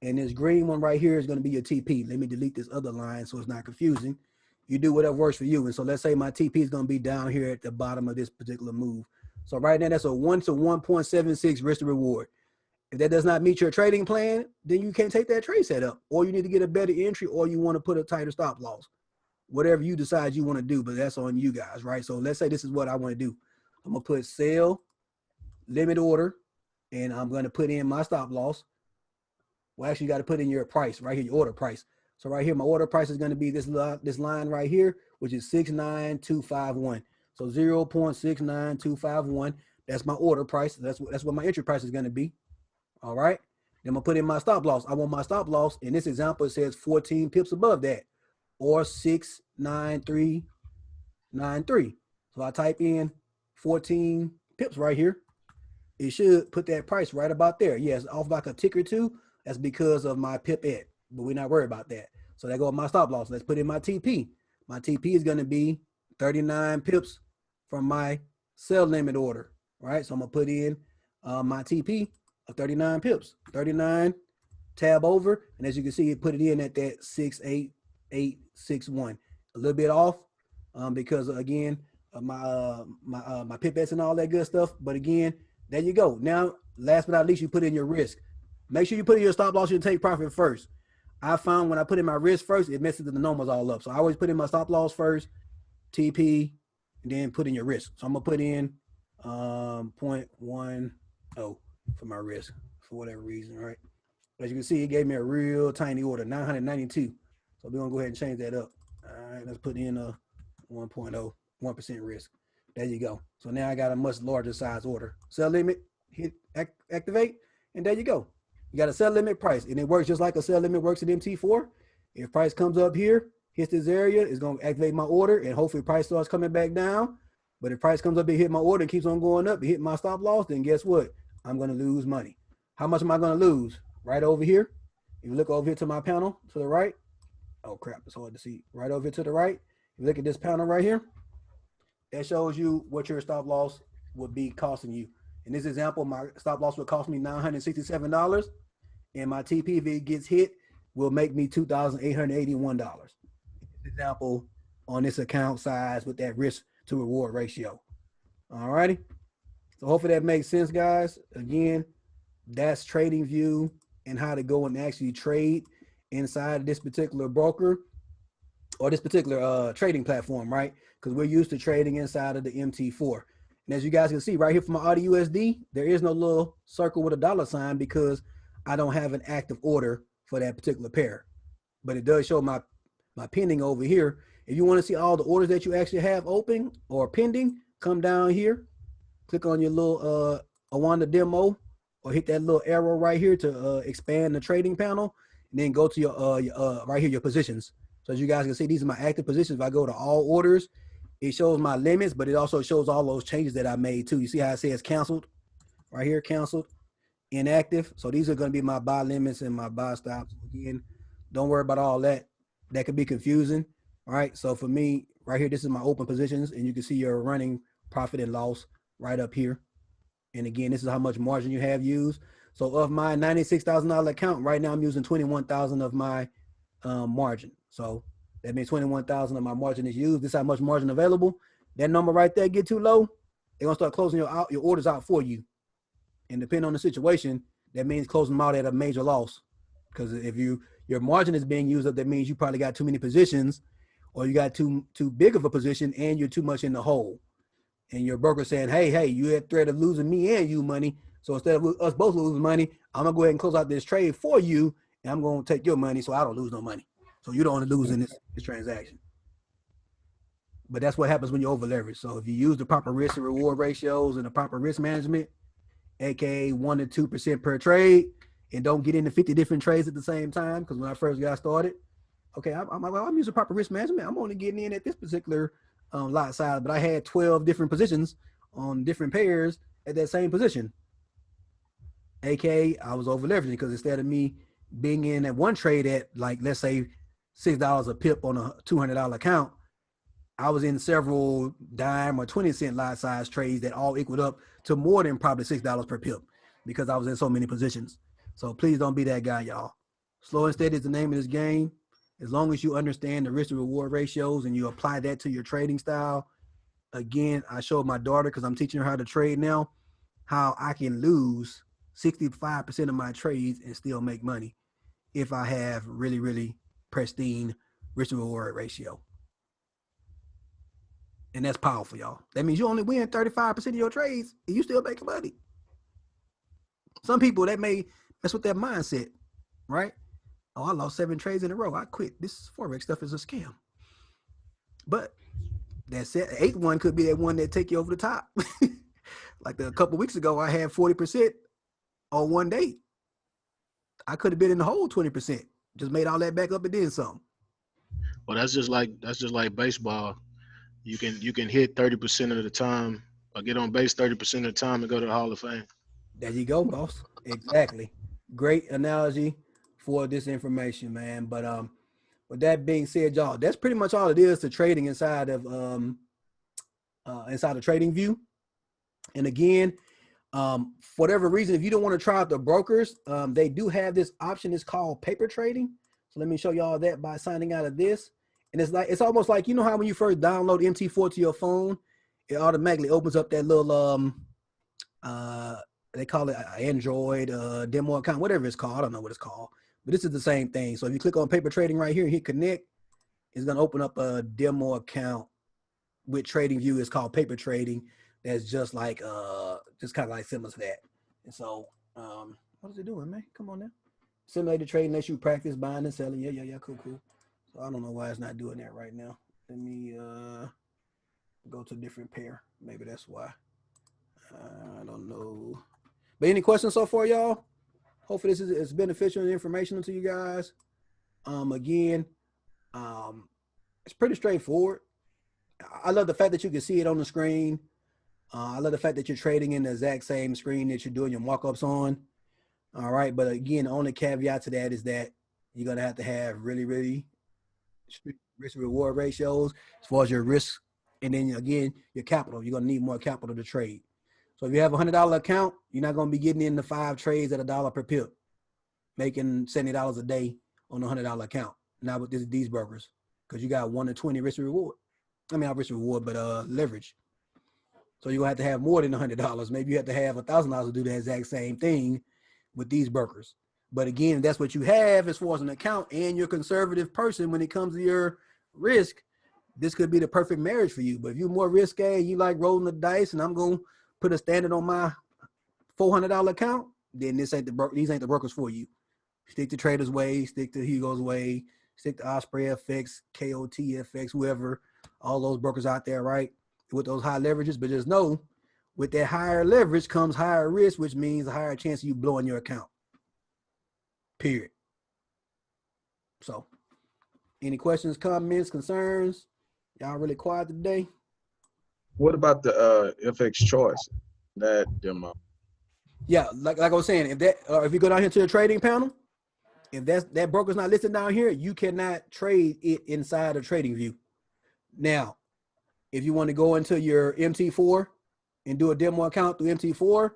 And this green one right here is going to be your TP. Let me delete this other line so it's not confusing. You do whatever works for you. And so let's say my TP is going to be down here at the bottom of this particular move. So right now that's a 1 to 1.76 risk to reward. If that does not meet your trading plan, then you can't take that trade setup, or you need to get a better entry, or you want to put a tighter stop loss. Whatever you decide you want to do, but that's on you guys, right? So let's say this is what I want to do. I'm going to put sell, limit order, and I'm going to put in my stop loss. Well, actually, you got to put in your price right here, your order price. So right here, my order price is going to be this line right here, which is 69251. So 0.69251. That's my order price. That's what my entry price is going to be. All right. Then I'm going to put in my stop loss. I want my stop loss. In this example, it says 14 pips above that, or 69393. So I type in 14 pips right here. It should put that price right about there. Yes, off like a tick or two. That's because of my pipette, but we're not worried about that. So that goes my stop loss. Let's put in my TP. My TP is going to be 39 pips from my sell limit order. Right. So I'm going to put in my TP of 39 pips, 39, tab over. And as you can see, it put it in at that 68861. A little bit off because again, my pipettes and all that good stuff. But again, there you go. Now, last but not least, you put in your risk. Make sure you put in your stop loss and take profit first. I found when I put in my risk first, it messes the numbers all up. So I always put in my stop loss first, TP, and then put in your risk. So I'm going to put in 0.10 for my risk for whatever reason, right? As you can see, it gave me a real tiny order, 992. So we're going to go ahead and change that up. All right, let's put in a 1.0, 1% risk. There you go. So now I got a much larger size order. Sell limit, hit activate, and there you go. You got a sell limit price, and it works just like a sell limit works in MT4. If price comes up here, hits this area, it's going to activate my order, and hopefully price starts coming back down. But if price comes up and hit my order and keeps on going up, and hit my stop loss, then guess what? I'm going to lose money. How much am I going to lose? Right over here. If you look over here to my panel to the right, oh crap, it's hard to see. Right over here to the right, if you look at this panel right here, that shows you what your stop loss would be costing you. In this example, my stop loss would cost me $967, and my TP, if it gets hit, will make me $2,881. Example on this account size with that risk to reward ratio. All righty. So hopefully that makes sense, guys. Again, that's TradingView and how to go and actually trade inside of this particular broker or this particular trading platform, right? Because we're used to trading inside of the MT4. And as you guys can see right here for my Auto USD, there is no little circle with a dollar sign because I don't have an active order for that particular pair. But it does show my pending over here. If you want to see all the orders that you actually have open or pending, come down here, click on your little Awanda demo, or hit that little arrow right here to expand the trading panel, and then go to your right here, your positions. So as you guys can see, these are my active positions. If I go to all orders, it shows my limits, but it also shows all those changes that I made too. You see how it says canceled right here, canceled, inactive. So these are going to be my buy limits and my buy stops. Again, don't worry about all that. That could be confusing. All right. So for me right here, this is my open positions, and you can see your running profit and loss right up here. And again, this is how much margin you have used. So of my $96,000 account, right now I'm using 21,000 of my margin. So that means 21,000 of my margin is used. This is how much margin available. That number right there get too low, they're gonna start closing your orders out for you. And depending on the situation, that means closing them out at a major loss. Because if your margin is being used up, that means you probably got too many positions, or you got too big of a position, and you're too much in the hole. And your broker saying, hey, you at threat of losing me and you money. So instead of us both losing money, I'm gonna go ahead and close out this trade for you, and I'm gonna take your money so I don't lose no money. So you don't lose in this transaction. But that's what happens when you over leverage. So if you use the proper risk and reward ratios and the proper risk management, aka 1 to 2% per trade, and don't get into 50 different trades at the same time. Because when I first got started, okay, I'm using proper risk management. I'm only getting in at this particular lot size, but I had 12 different positions on different pairs at that same position. AKA, I was over leveraging because instead of me being in at one trade at, like, let's say $6 a pip on a $200 account, I was in several dime or 20-cent lot size trades that all equaled up to more than probably $6 per pip because I was in so many positions. So please don't be that guy, y'all. Slow and steady is the name of this game. As long as you understand the risk to reward ratios and you apply that to your trading style. Again, I showed my daughter, because I'm teaching her how to trade now, how I can lose 65% of my trades and still make money if I have really, really pristine risk to reward ratio. And that's powerful, y'all. That means you only win 35% of your trades and you still make money. Some people, that may mess with that mindset, right? Oh, I lost 7 trades in a row. I quit. This Forex stuff is a scam. But that's it. The 8th one could be that one that take you over the top. Like a couple of weeks ago, I had 40% on one day. I could have been in the whole 20%. Just made all that back up and then some. Well, that's just like baseball. You can hit 30% of the time, or get on base 30% of the time and go to the Hall of Fame. There you go, boss. Exactly. Great analogy for this information, man. But with that being said, y'all, that's pretty much all it is to trading inside of TradingView. And again, for whatever reason, if you don't want to try out the brokers, they do have this option. It's called paper trading. So let me show y'all that by signing out of this. And it's almost like, you know how when you first download MT4 to your phone, it automatically opens up that little they call it Android demo account, whatever it's called. I don't know what it's called, but this is the same thing. So if you click on paper trading right here and hit connect, it's going to open up a demo account with TradingView. It's called paper trading. That's just like just kind of like similar to that. And so what is it doing, man? Come on now. Simulated trading lets you practice buying and selling. Yeah, cool. So I don't know why it's not doing that right now. Let me go to a different pair. Maybe that's why. I don't know. But any questions so far, y'all? Hopefully this is beneficial and informational to you guys. Again, it's pretty straightforward. I love the fact that you can see it on the screen. I love the fact that you're trading in the exact same screen that you're doing your markups on. All right. But again, the only caveat to that is that you're going to have really, really strict risk reward ratios as far as your risk. And then again, your capital, you're going to need more capital to trade. So if you have a $100 account, you're not going to be getting into 5 trades at $1 per pip, making $70 a day on a $100 account. Not with these brokers, because you got 1 to 20 risk reward. I mean, not risk reward, but leverage. So you're going to have more than $100. Maybe you have to have $1,000 to do the exact same thing with these brokers. But again, that's what you have as far as an account, and you're a conservative person when it comes to your risk. This could be the perfect marriage for you. But if you're more risque, you like rolling the dice, and I'm going to put a standard on my $400 account, then these ain't the brokers for you. Stick to Trader's Way, stick to Hugo's Way, stick to Osprey FX, KOT FX, whoever, all those brokers out there, right? With those high leverages. But just know, with that higher leverage comes higher risk, which means a higher chance of you blowing your account. Period. So, any questions, comments, concerns? Y'all really quiet today? What about the FX choice, that demo? Yeah, like I was saying, if you go down here to the trading panel, if that broker's not listed down here, you cannot trade it inside of TradingView. Now, if you want to go into your MT4 and do a demo account through MT4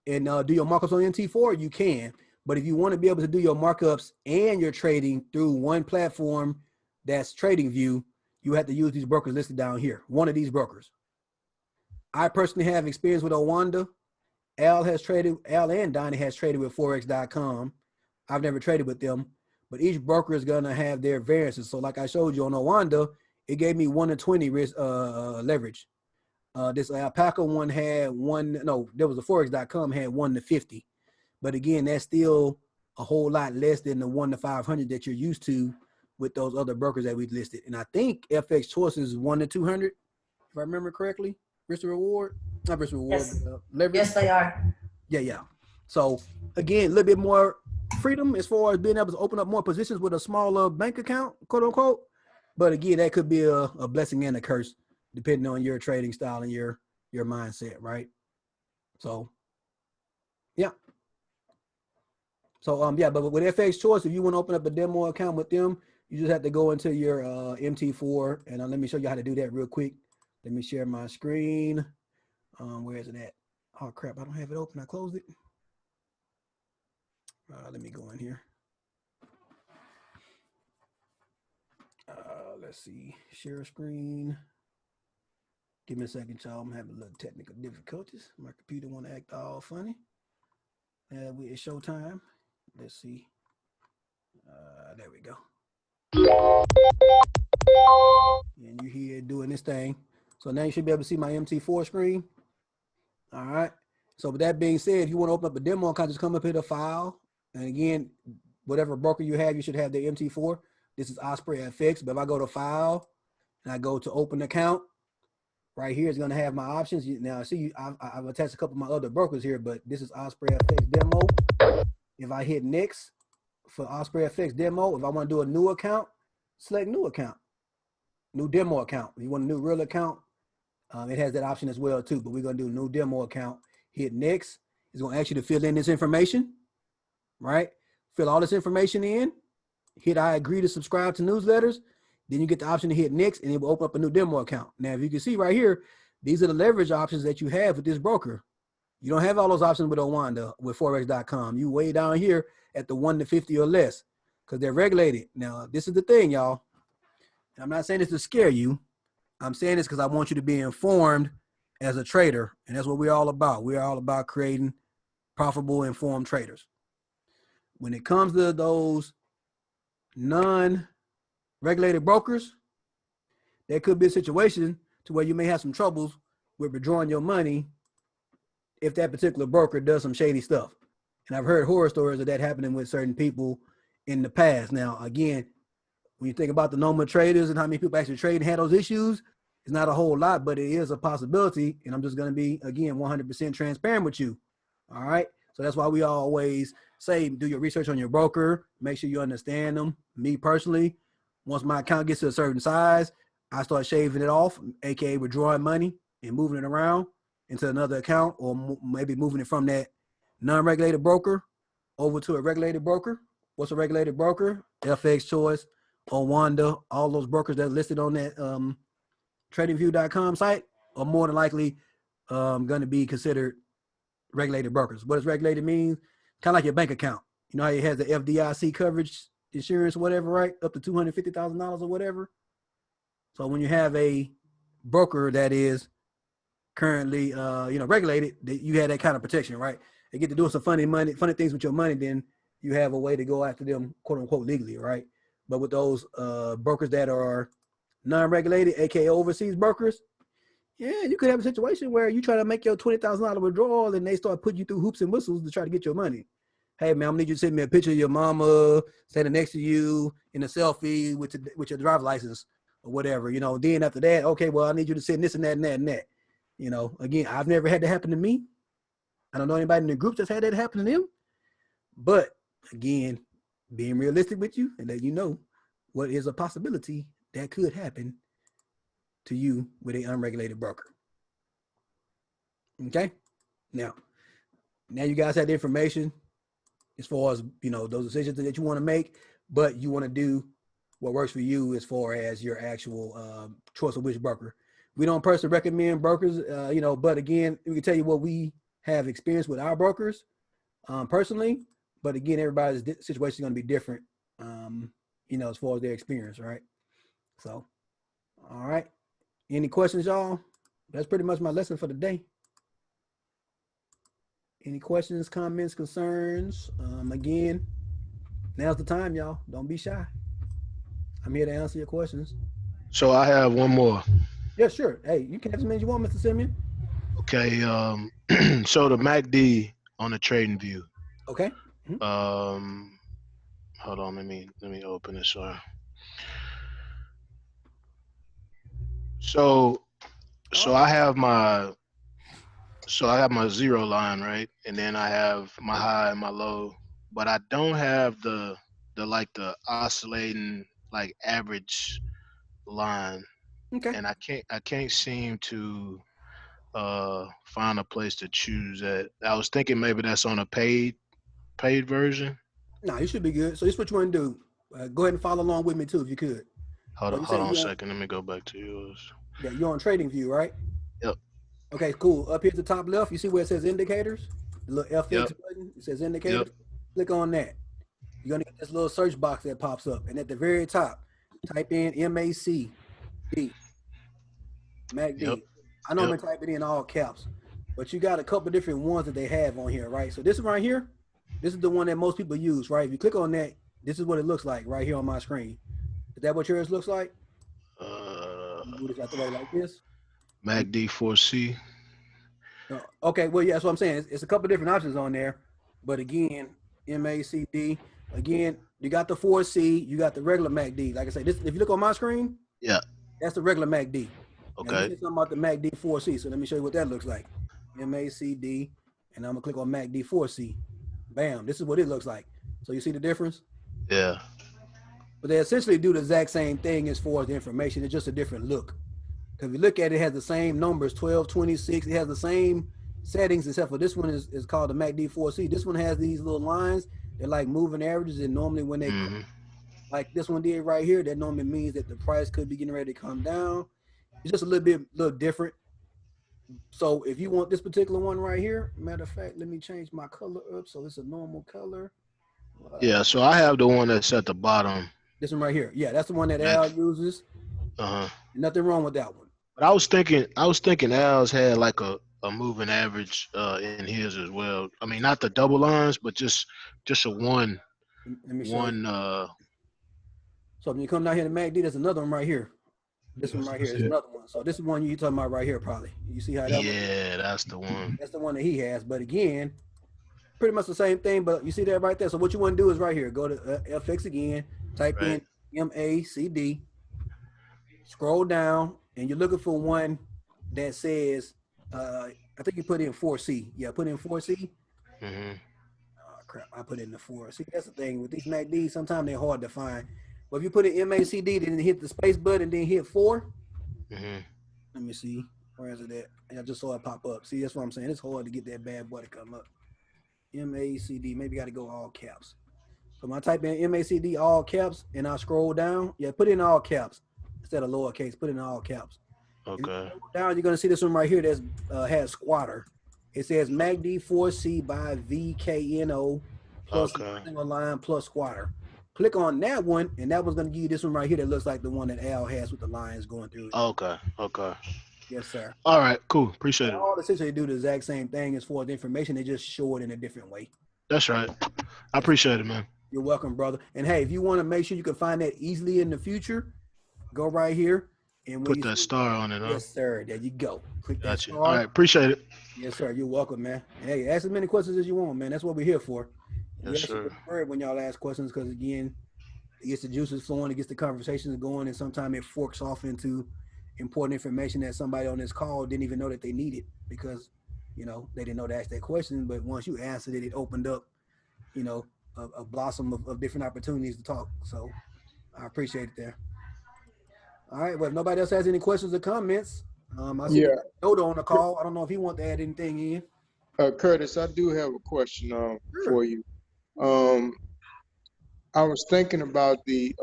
and do your markups on MT4, you can. But if you want to be able to do your markups and your trading through one platform that's TradingView, you have to use these brokers listed down here, one of these brokers. I personally have experience with Owanda. Al and Donnie has traded with Forex.com. I've never traded with them, but each broker is going to have their variances. So like I showed you on Owanda, it gave me 1 to 20 risk leverage. This Alpaca one had there was a Forex.com had 1 to 50. But again, that's still a whole lot less than the 1 to 500 that you're used to with those other brokers that we listed. And I think FX Choice is 1 to 200, if I remember correctly. Risk to reward, not risk to reward, Yes. but, leverage. Yes, they are. Yeah. So again, a little bit more freedom as far as being able to open up more positions with a smaller bank account, quote unquote. But again, that could be a blessing and a curse, depending on your trading style and your mindset, right? So, yeah. So but with FX Choice, if you want to open up a demo account with them, you just have to go into your MT4, and let me show you how to do that real quick. Let me share my screen. Where is it at? Oh crap, I don't have it open. I closed it. Let me go in here. Let's see, share screen. Give me a second, y'all. I'm having a little technical difficulties. My computer want to act all funny. It's showtime. Let's see. There we go. And you're here doing this thing. So now you should be able to see my MT4 screen. All right. So with that being said, if you want to open up a demo account, just come up here to file. And again, whatever broker you have, you should have the MT4. This is Osprey FX. But if I go to file and I go to open account, right here is going to have my options. Now, see, I've attached a couple of my other brokers here, but this is Osprey FX demo. If I hit next for Osprey FX demo, if I want to do a new account, select new account, new demo account. If you want a new real account, it has that option as well too, but we're going to do a new demo account. Hit next. It's going to ask you to fill in this information, right? Fill all this information in. Hit I agree to subscribe to newsletters. Then you get the option to hit next, and it will open up a new demo account. Now, if you can see right here, these are the leverage options that you have with this broker. You don't have all those options with Owanda, with Forex.com. You way down here at the 1 to 50 or less because they're regulated. Now, this is the thing, y'all. I'm not saying this to scare you. I'm saying this because I want you to be informed as a trader, and that's what we're all about. We're all about creating profitable, informed traders. When it comes to those non-regulated brokers, there could be a situation to where you may have some troubles with withdrawing your money if that particular broker does some shady stuff. And I've heard horror stories of that happening with certain people in the past. Now, again, when you think about the normal traders and how many people actually trade and had those issues, It's not a whole lot, but it is a possibility. And I'm just going to be, again, 100% transparent with you. All right. So that's why we always say, do your research on your broker. Make sure you understand them. Me personally, once my account gets to a certain size, I start shaving it off, AKA withdrawing money and moving it around into another account, or maybe moving it from that non-regulated broker over to a regulated broker. What's a regulated broker? FX Choice, Owanda, all those brokers that are listed on that TradingView.com site are more than likely going to be considered regulated brokers. What does regulated mean? Kind of like your bank account. You know how it has the FDIC coverage, insurance, whatever, right? Up to $250,000 or whatever. So when you have a broker that is currently, regulated, that you have that kind of protection, right? They get to do some funny things with your money, then you have a way to go after them, quote unquote, legally, right? But with those brokers that are non-regulated, aka overseas brokers, yeah, you could have a situation where you try to make your $20,000 withdrawal and they start putting you through hoops and whistles to try to get your money. Hey man, I'm gonna need you to send me a picture of your mama standing next to you in a selfie with your driver's license or whatever. Then after that, okay, well, I need you to send this and that and that and that. Again, I've never had that happen to me. I don't know anybody in the group that's had that happen to them. But again, being realistic with you and let you know what is a possibility that could happen to you with an unregulated broker. Okay? Now you guys have the information as far as, those decisions that you want to make, but you want to do what works for you as far as your actual choice of which broker. We don't personally recommend brokers, but again, we can tell you what we have experienced with our brokers personally. But again, everybody's situation is going to be different, as far as their experience, right? So, all right. Any questions, y'all? That's pretty much my lesson for the day. Any questions, comments, concerns? Again, now's the time, y'all. Don't be shy. I'm here to answer your questions. So I have one more. Yeah, sure. Hey, you can have as many as you want, Mr. Simeon. Okay. So the MACD on the TradingView. Okay. Hold on. Let me open this. So I have my zero line, right? And then I have my high and my low, but I don't have the oscillating average line. Okay. And I can't seem to find a place to choose that. I was thinking maybe that's on a paid version. No, you should be good. So this is what you want to do. Go ahead and follow along with me too, if you could. Hold on a second. Let me go back to yours. Yeah, you're on TradingView, right? Yep. Okay, cool. Up here at the top left, you see where it says indicators? The little FX Yep. button, it says indicators. Yep. Click on that. You're going to get this little search box that pops up. And at the very top, type in MACD. MACD. Yep. I normally type it in all caps, but you got a couple different ones that they have on here, right? So this one right here, this is the one that most people use, right? If you click on that, this is what it looks like right here on my screen. Is that what yours looks like? Move it out the way like this. MACD 4C. Okay, well, yeah, that's what I'm saying. It's a couple different options on there, but again, MACD. Again, you got the 4C, you got the regular MACD. Like I say, this, if you look on my screen, yeah, that's the regular MACD. Okay. Now, this is something about the MACD 4C. So let me show you what that looks like. MACD, and I'm gonna click on MACD 4C. Bam, this is what it looks like. So you see the difference? Yeah. But they essentially do the exact same thing as far as the information. It's just a different look. Because if you look at it, it has the same numbers, 12, 26. It has the same settings, except for this one is called the MACD 4C. This one has these little lines. They're like moving averages, and normally when they, like this one did right here, that normally means that the price could be getting ready to come down. It's just a little different. So if you want this particular one right here, matter of fact, let me change my color up so it's a normal color. Yeah, so I have the one that's at the bottom. This one right here. Yeah, that's the one that Al uses. Nothing wrong with that one. But I was thinking Al's had like a moving average in his as well. I mean, not the double lines, but just a one. Let me show you. So when you come down here to MACD, there's another one right here. This one right here is another one. So this is one you're talking about right here, probably. You see how that one? Yeah, that's the one. That's the one that he has. But again, pretty much the same thing, but you see that right there. So what you want to do is right here, go to FX again, type in MACD, scroll down, and you're looking for one that says, I think you put in 4C. Yeah, put in 4C. Mm-hmm. Oh, crap, I put in the 4. See, that's the thing with these MACDs. Sometimes they're hard to find. But if you put in MACD, then hit the space button, then hit 4. Mm-hmm. Let me see. Where is it at? I just saw it pop up. See, that's what I'm saying. It's hard to get that bad boy to come up. MACD. Maybe got to go all caps. So when I type in MACD all caps and I scroll down, yeah, put in all caps instead of lowercase. Put in all caps. If you Okay. scroll down, you're gonna see this one right here that's has squatter. It says MACD 4C by VKNO plus Okay. single line plus squatter. Click on that one, and that one's gonna give you this one right here that looks like the one that Al has with the lines going through it. Okay. Okay. Yes, sir. All right. Cool. Appreciate it. All essentially do the exact same thing as far as the information. They just show it in a different way. That's right. I appreciate it, man. You're welcome, brother. And hey, if you want to make sure you can find that easily in the future, go right here and when Put you that star on it, huh? yes, sir. There you go. Click that Gotcha. star. All right. Appreciate it. Yes, sir. You're welcome, man. And hey, ask as many questions as you want, man. That's what we're here for. Yes, sir. When y'all ask questions, because again, it gets the juices flowing, it gets the conversations going, and sometimes it forks off into important information that somebody on this call didn't even know that they needed because, you know, they didn't know to ask that question. But once you answered it, it opened up, you know, a blossom of different opportunities to talk. So I appreciate it there. All right. Well, if nobody else has any questions or comments, I see Dodo on the call. I don't know if he wants to add anything in. Curtis, I do have a question Sure. for you. I was thinking about the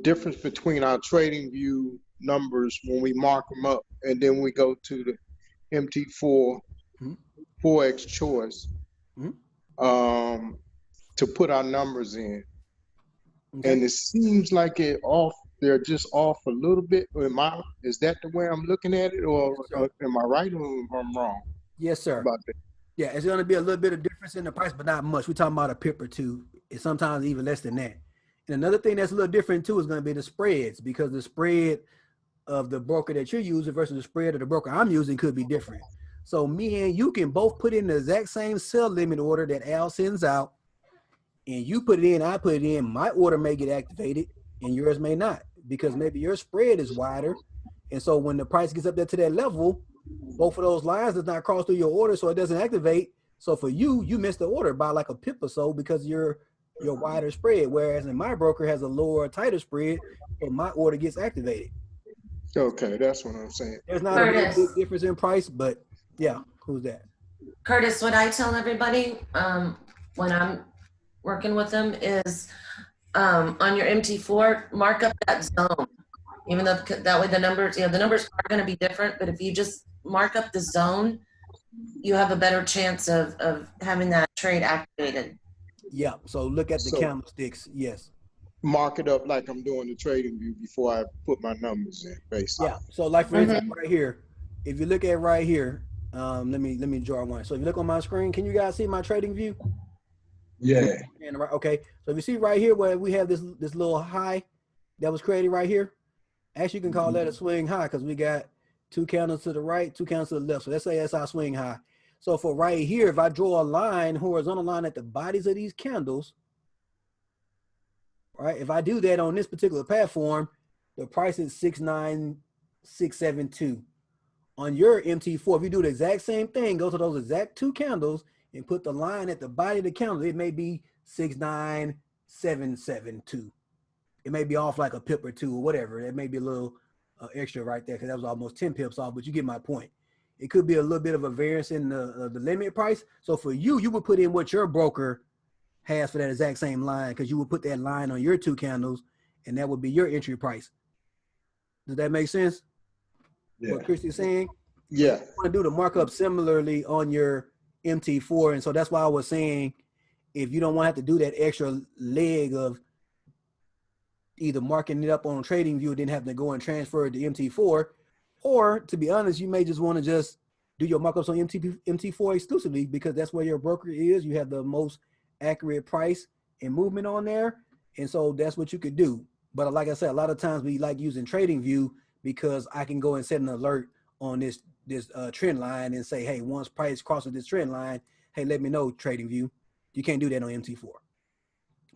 difference between our TradingView numbers when we mark them up, and then we go to the MT4 Forex choice to put our numbers in. Okay. And it seems like they're just off a little bit. Is that the way I'm looking at it, or am I right or am I wrong? Yes, sir. About that? Yeah, it's going to be a little bit of difference in the price, but not much. We're talking about a pip or two. It's sometimes even less than that. And another thing that's a little different too is going to be the spreads, because the spread of the broker that you're using versus the spread of the broker I'm using could be different. So me and you can both put in the exact same sell limit order that Al sends out, and you put it in, I put it in. My order may get activated, and yours may not, because maybe your spread is wider, and so when the price gets up there to that level, both of those lines does not cross through your order, so it doesn't activate. So for you, you missed the order by like a pip or so because your wider spread, whereas in my broker has a lower, tighter spread, and my order gets activated. Okay, that's what I'm saying. There's not a big difference in price, but yeah, who's that? Curtis, what I tell everybody when I'm working with them is on your MT4, mark up that zone. Even though that way the numbers, the numbers are going to be different, but if you just mark up the zone, you have a better chance of having that trade activated. Yeah, so look at the candlesticks, yes. Mark it up like I'm doing the TradingView before I put my numbers in, basically. Yeah, so like for instance, right here, if you look at right here, let me draw one. So if you look on my screen, can you guys see my TradingView? Yeah. And okay, so if you see right here where we have this little high that was created right here, actually you can call that a swing high because we got two candles to the right, two candles to the left. So let's say that's our swing high. So for right here, if I draw a line, horizontal line at the bodies of these candles, right? If I do that on this particular platform, the price is 69672. On your MT4, if you do the exact same thing, go to those exact two candles and put the line at the body of the candle, it may be 69772. It may be off like a pip or two or whatever. It may be a little extra right there because that was almost 10 pips off, but you get my point. It could be a little bit of a variance in the limit price. So for you, you would put in what your broker has for that exact same line, because you would put that line on your two candles and that would be your entry price. Does that make sense? Yeah. What Christy's saying? Yeah. You want to do the markup similarly on your MT4. And so that's why I was saying, if you don't want to have to do that extra leg of either marking it up on TradingView, then have to go and transfer it to MT4, or to be honest, you may just want to just do your markups on MT4 exclusively because that's where your broker is. You have the most accurate price and movement on there. And so that's what you could do. But like I said, a lot of times we like using TradingView because I can go and set an alert on this trend line and say, hey, once price crosses this trend line, hey, let me know, TradingView. You can't do that on MT4. All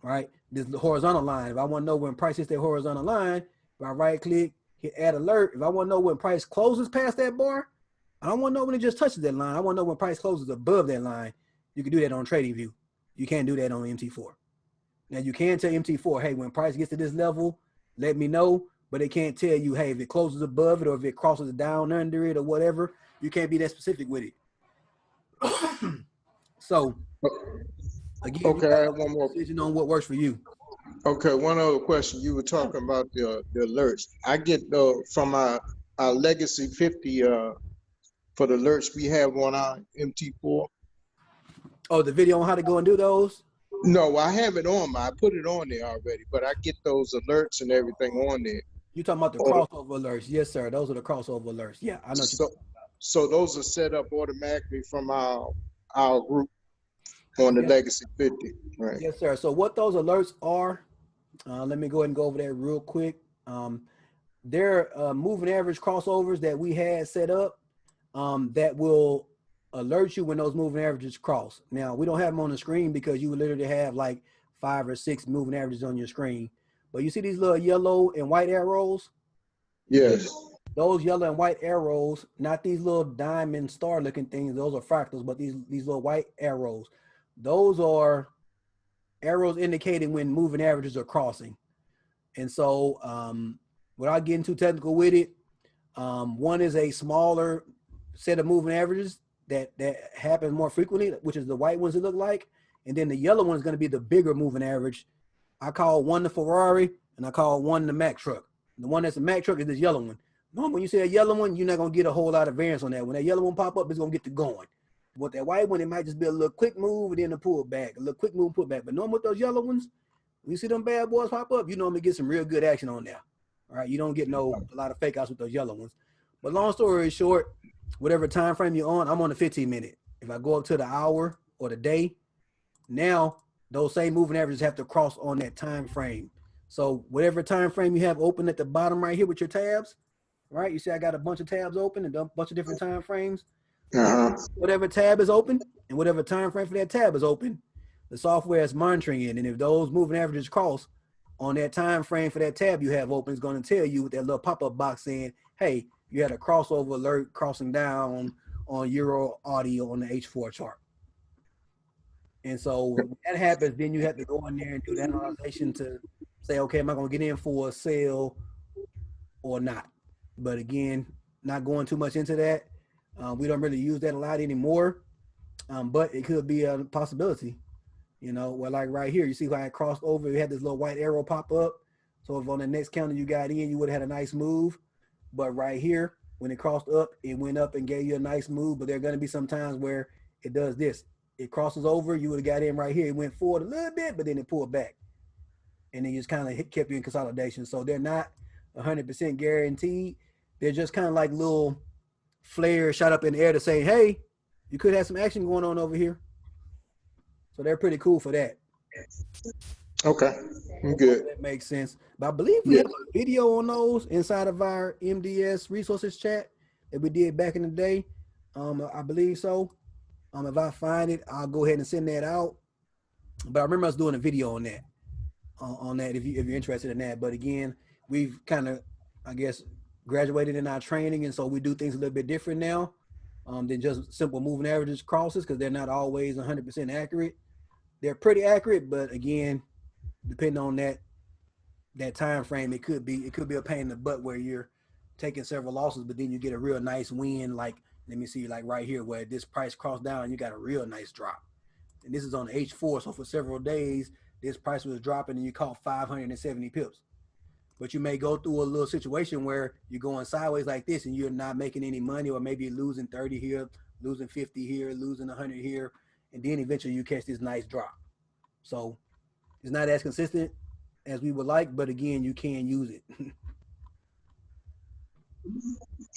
right, this horizontal line. If I want to know when price hits that horizontal line, if I right click hit add alert. If I want to know when price closes past that bar, I don't want to know when it just touches that line. I want to know when price closes above that line. You can do that on TradingView. You can't do that on MT4. Now you can tell MT4, hey, when price gets to this level, let me know, but it can't tell you, hey, if it closes above it or if it crosses down under it or whatever, you can't be that specific with it. So again, Okay, I have one more. decision on what works for you. Okay, one other question. You were talking about the alerts. I get from our Legacy 50 for the alerts we have on our MT4. Oh, the video on how to go and do those? No, I have it on. I put it on there already, but I get those alerts and everything on there. You talking about the crossover alerts? Yes, sir. Those are the crossover alerts. Yeah, I know. So those are set up automatically from our group on the Legacy 50, right? Yes, sir. So what those alerts are, let me go ahead and go over that real quick. They're moving average crossovers that we had set up that will alert you when those moving averages cross. Now, we don't have them on the screen because you would literally have like 5 or 6 moving averages on your screen. But you see these little yellow and white arrows? Yes. Those yellow and white arrows, not these little diamond star looking things, those are fractals, but these little white arrows, those are arrows indicating when moving averages are crossing. And so without getting too technical with it, one is a smaller set of moving averages that happen more frequently, which is the white ones it look like. And then the yellow one is going to be the bigger moving average. I call one the Ferrari and I call one the Mack truck. The one that's a Mack truck is this yellow one. Normally, when you see a yellow one, you're not going to get a whole lot of variance on that. When that yellow one pop up, it's going to get to going. With that white one, it might just be a little quick move and then a pull back, a little quick move, pull back. But normally with those yellow ones, when you see them bad boys pop up, you normally get some real good action on there. All right, you don't get a lot of fake outs with those yellow ones. But long story short, whatever time frame you're on, I'm on the 15-minute. If I go up to the hour or the day, now those same moving averages have to cross on that time frame. So whatever time frame you have open at the bottom right here with your tabs, right? You see I got a bunch of tabs open and a bunch of different time frames. Whatever tab is open and whatever time frame for that tab is open, the software is monitoring it. And if those moving averages cross on that time frame for that tab you have open, it's going to tell you with that little pop-up box saying, hey, you had a crossover alert crossing down on Euro audio on the H4 chart. And so when that happens, then you have to go in there and do the analyzation to say, okay, am I going to get in for a sale or not? But again, not going too much into that. We don't really use that a lot anymore, but it could be a possibility. You know, well, like right here, you see how I crossed over, you had this little white arrow pop up. So if on the next counter you got in, you would have had a nice move. But right here, when it crossed up, it went up and gave you a nice move. But there are going to be some times where it does this. It crosses over, you would have got in right here. It went forward a little bit, but then it pulled back. And then just kind of kept you in consolidation. So they're not 100% guaranteed. They're just kind of like little flares shot up in the air to say, hey, you could have some action going on over here. So they're pretty cool for that. Okay, I'm good. That makes sense. But I believe we have a video on those inside of our MDS resources chat that we did back in the day. I believe so. If I find it, I'll go ahead and send that out. But I remember us doing a video on that. If you're interested in that. But again, we've kind of, I guess, graduated in our training, and so we do things a little bit different now than just simple moving averages crosses, because they're not always 100% accurate. They're pretty accurate, but again, depending on that time frame, it could be a pain in the butt where you're taking several losses, but then you get a real nice win. Like, let me see, like right here where this price crossed down, you got a real nice drop. And this is on H4, so for several days, this price was dropping and you caught 570 pips. But you may go through a little situation where you're going sideways like this and you're not making any money, or maybe you're losing 30 here, losing 50 here, losing 100 here, and then eventually you catch this nice drop. So it's not as consistent as we would like, but again, you can use it.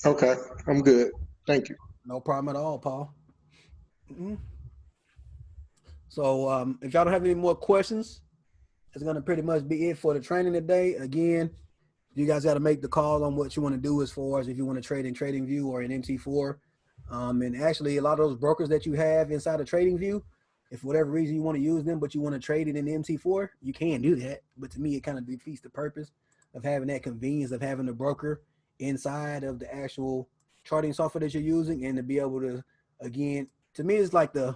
Okay, I'm good. Thank you. No problem at all, Paul. So if y'all don't have any more questions, it's going to pretty much be it for the training today. Again, you guys got to make the call on what you want to do as far as if you want to trade in TradingView or in MT4. And actually, a lot of those brokers that you have inside of TradingView, if for whatever reason you want to use them, but you want to trade it in MT4, you can do that. But to me, it kind of defeats the purpose of having that convenience of having a broker inside of the actual charting software that you're using, and to be able to, again, to me, it's like the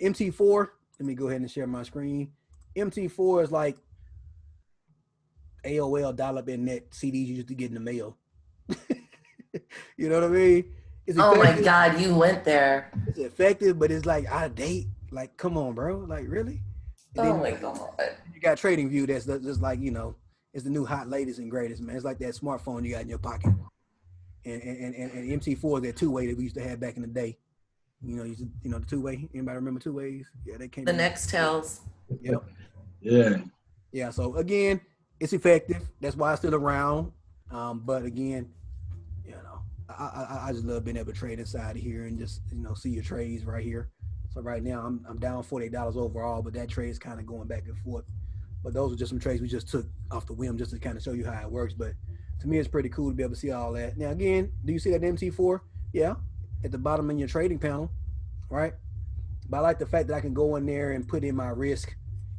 MT4. Let me go ahead and share my screen. MT4 is like AOL dial-up internet CDs you used to get in the mail. You know what I mean? It's Oh my effective. God, you went there. It's effective, but it's like out of date. Like, come on, bro. Like, really? And Oh then my God. you got TradingView that's just like, you know, it's the new hot latest and greatest, man. It's like that smartphone you got in your pocket. And MT4 is that two-way that we used to have back in the day. You know, the two-way. Anybody remember two-ways? Yeah, they came. The Nextels. Yep. Yeah. Yeah. So again, it's effective. That's why it's still around. But again, you know, I just love being able to trade inside of here and just, you know, see your trades right here. So right now I'm down $48 overall, but that trade is kind of going back and forth. But those are just some trades we just took off the whim just to kind of show you how it works. But to me, it's pretty cool to be able to see all that. Now, again, do you see that MT4? Yeah, at the bottom in your trading panel, right? But I like the fact that I can go in there and put in my risk,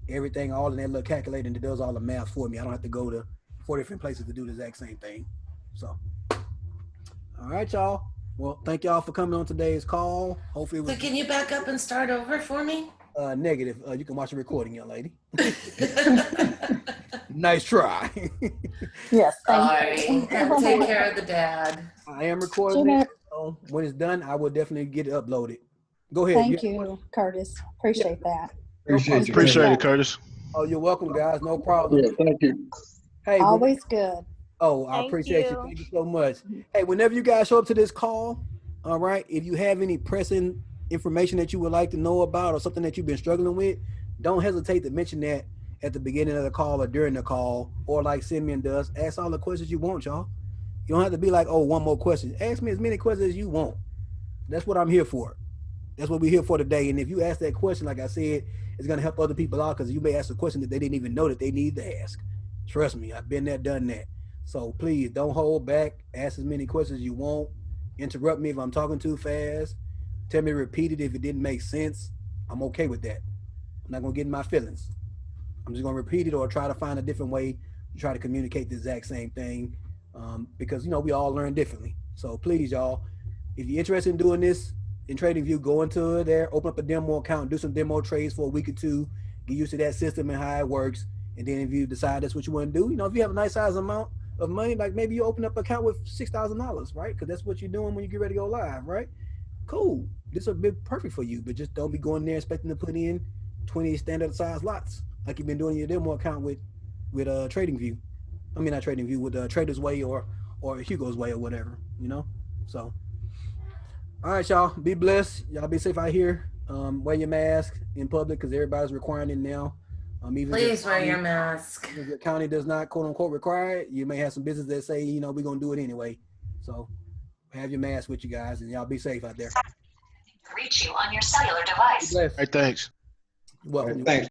everything, all in that little calculator, and it does all the math for me. I don't have to go to 4 different places to do the exact same thing. So, all right, y'all. Well, thank y'all for coming on today's call. Hopefully it was So can you back up and start over for me? negative. You can watch the recording, young lady. Nice try. Yes, Sorry. thank Had to take care of the dad. I am recording it. So when it's done, I will definitely get it uploaded. Go ahead. Thank you, Curtis. Appreciate that. Appreciate you. Appreciate it, Curtis. Oh, you're welcome, guys. No problem. Yeah, thank you. Hey, Always good. oh, I Thank appreciate you. you. Thank you so much. Hey, whenever you guys show up to this call, all right, if you have any pressing information that you would like to know about or something that you've been struggling with, don't hesitate to mention that at the beginning of the call or during the call, or like Simeon does. Ask all the questions you want, y'all. You don't have to be like, oh, one more question. Ask me as many questions as you want. That's what I'm here for. That's what we're here for today. And if you ask that question, like I said, it's going to help other people out, because you may ask a question that they didn't even know that they need to ask. Trust me, I've been there, done that. So please don't hold back. Ask as many questions as you want. Interrupt me if I'm talking too fast. Tell me to repeat it if it didn't make sense. I'm okay with that. I'm not going to get in my feelings. I'm just going to repeat it or try to find a different way to try to communicate the exact same thing, because, you know, we all learn differently. So please, y'all, if you're interested in doing this in TradingView, go into there, open up a demo account, do some demo trades for a week or two, get used to that system and how it works. And then if you decide that's what you want to do, you know, if you have a nice size amount of money, like maybe you open up an account with $6,000, right? Because that's what you're doing when you get ready to go live, right? Cool. This will be perfect for you, but just don't be going there expecting to put in 20 standard size lots like you've been doing your demo account with TradingView. I mean, not TradingView, with Trader's Way or Hugo's Way or whatever, you know? So, all right, y'all, be blessed. Y'all be safe out here. Wear your mask in public, because everybody's requiring it now. Even Please wear your mask. if the county does not, quote unquote, require it, you may have some business that say, you know, we're going to do it anyway. So have your mask with you guys, and y'all be safe out there. Reach you on your cellular device. Be blessed. Hey, thanks. Welcome. Thanks.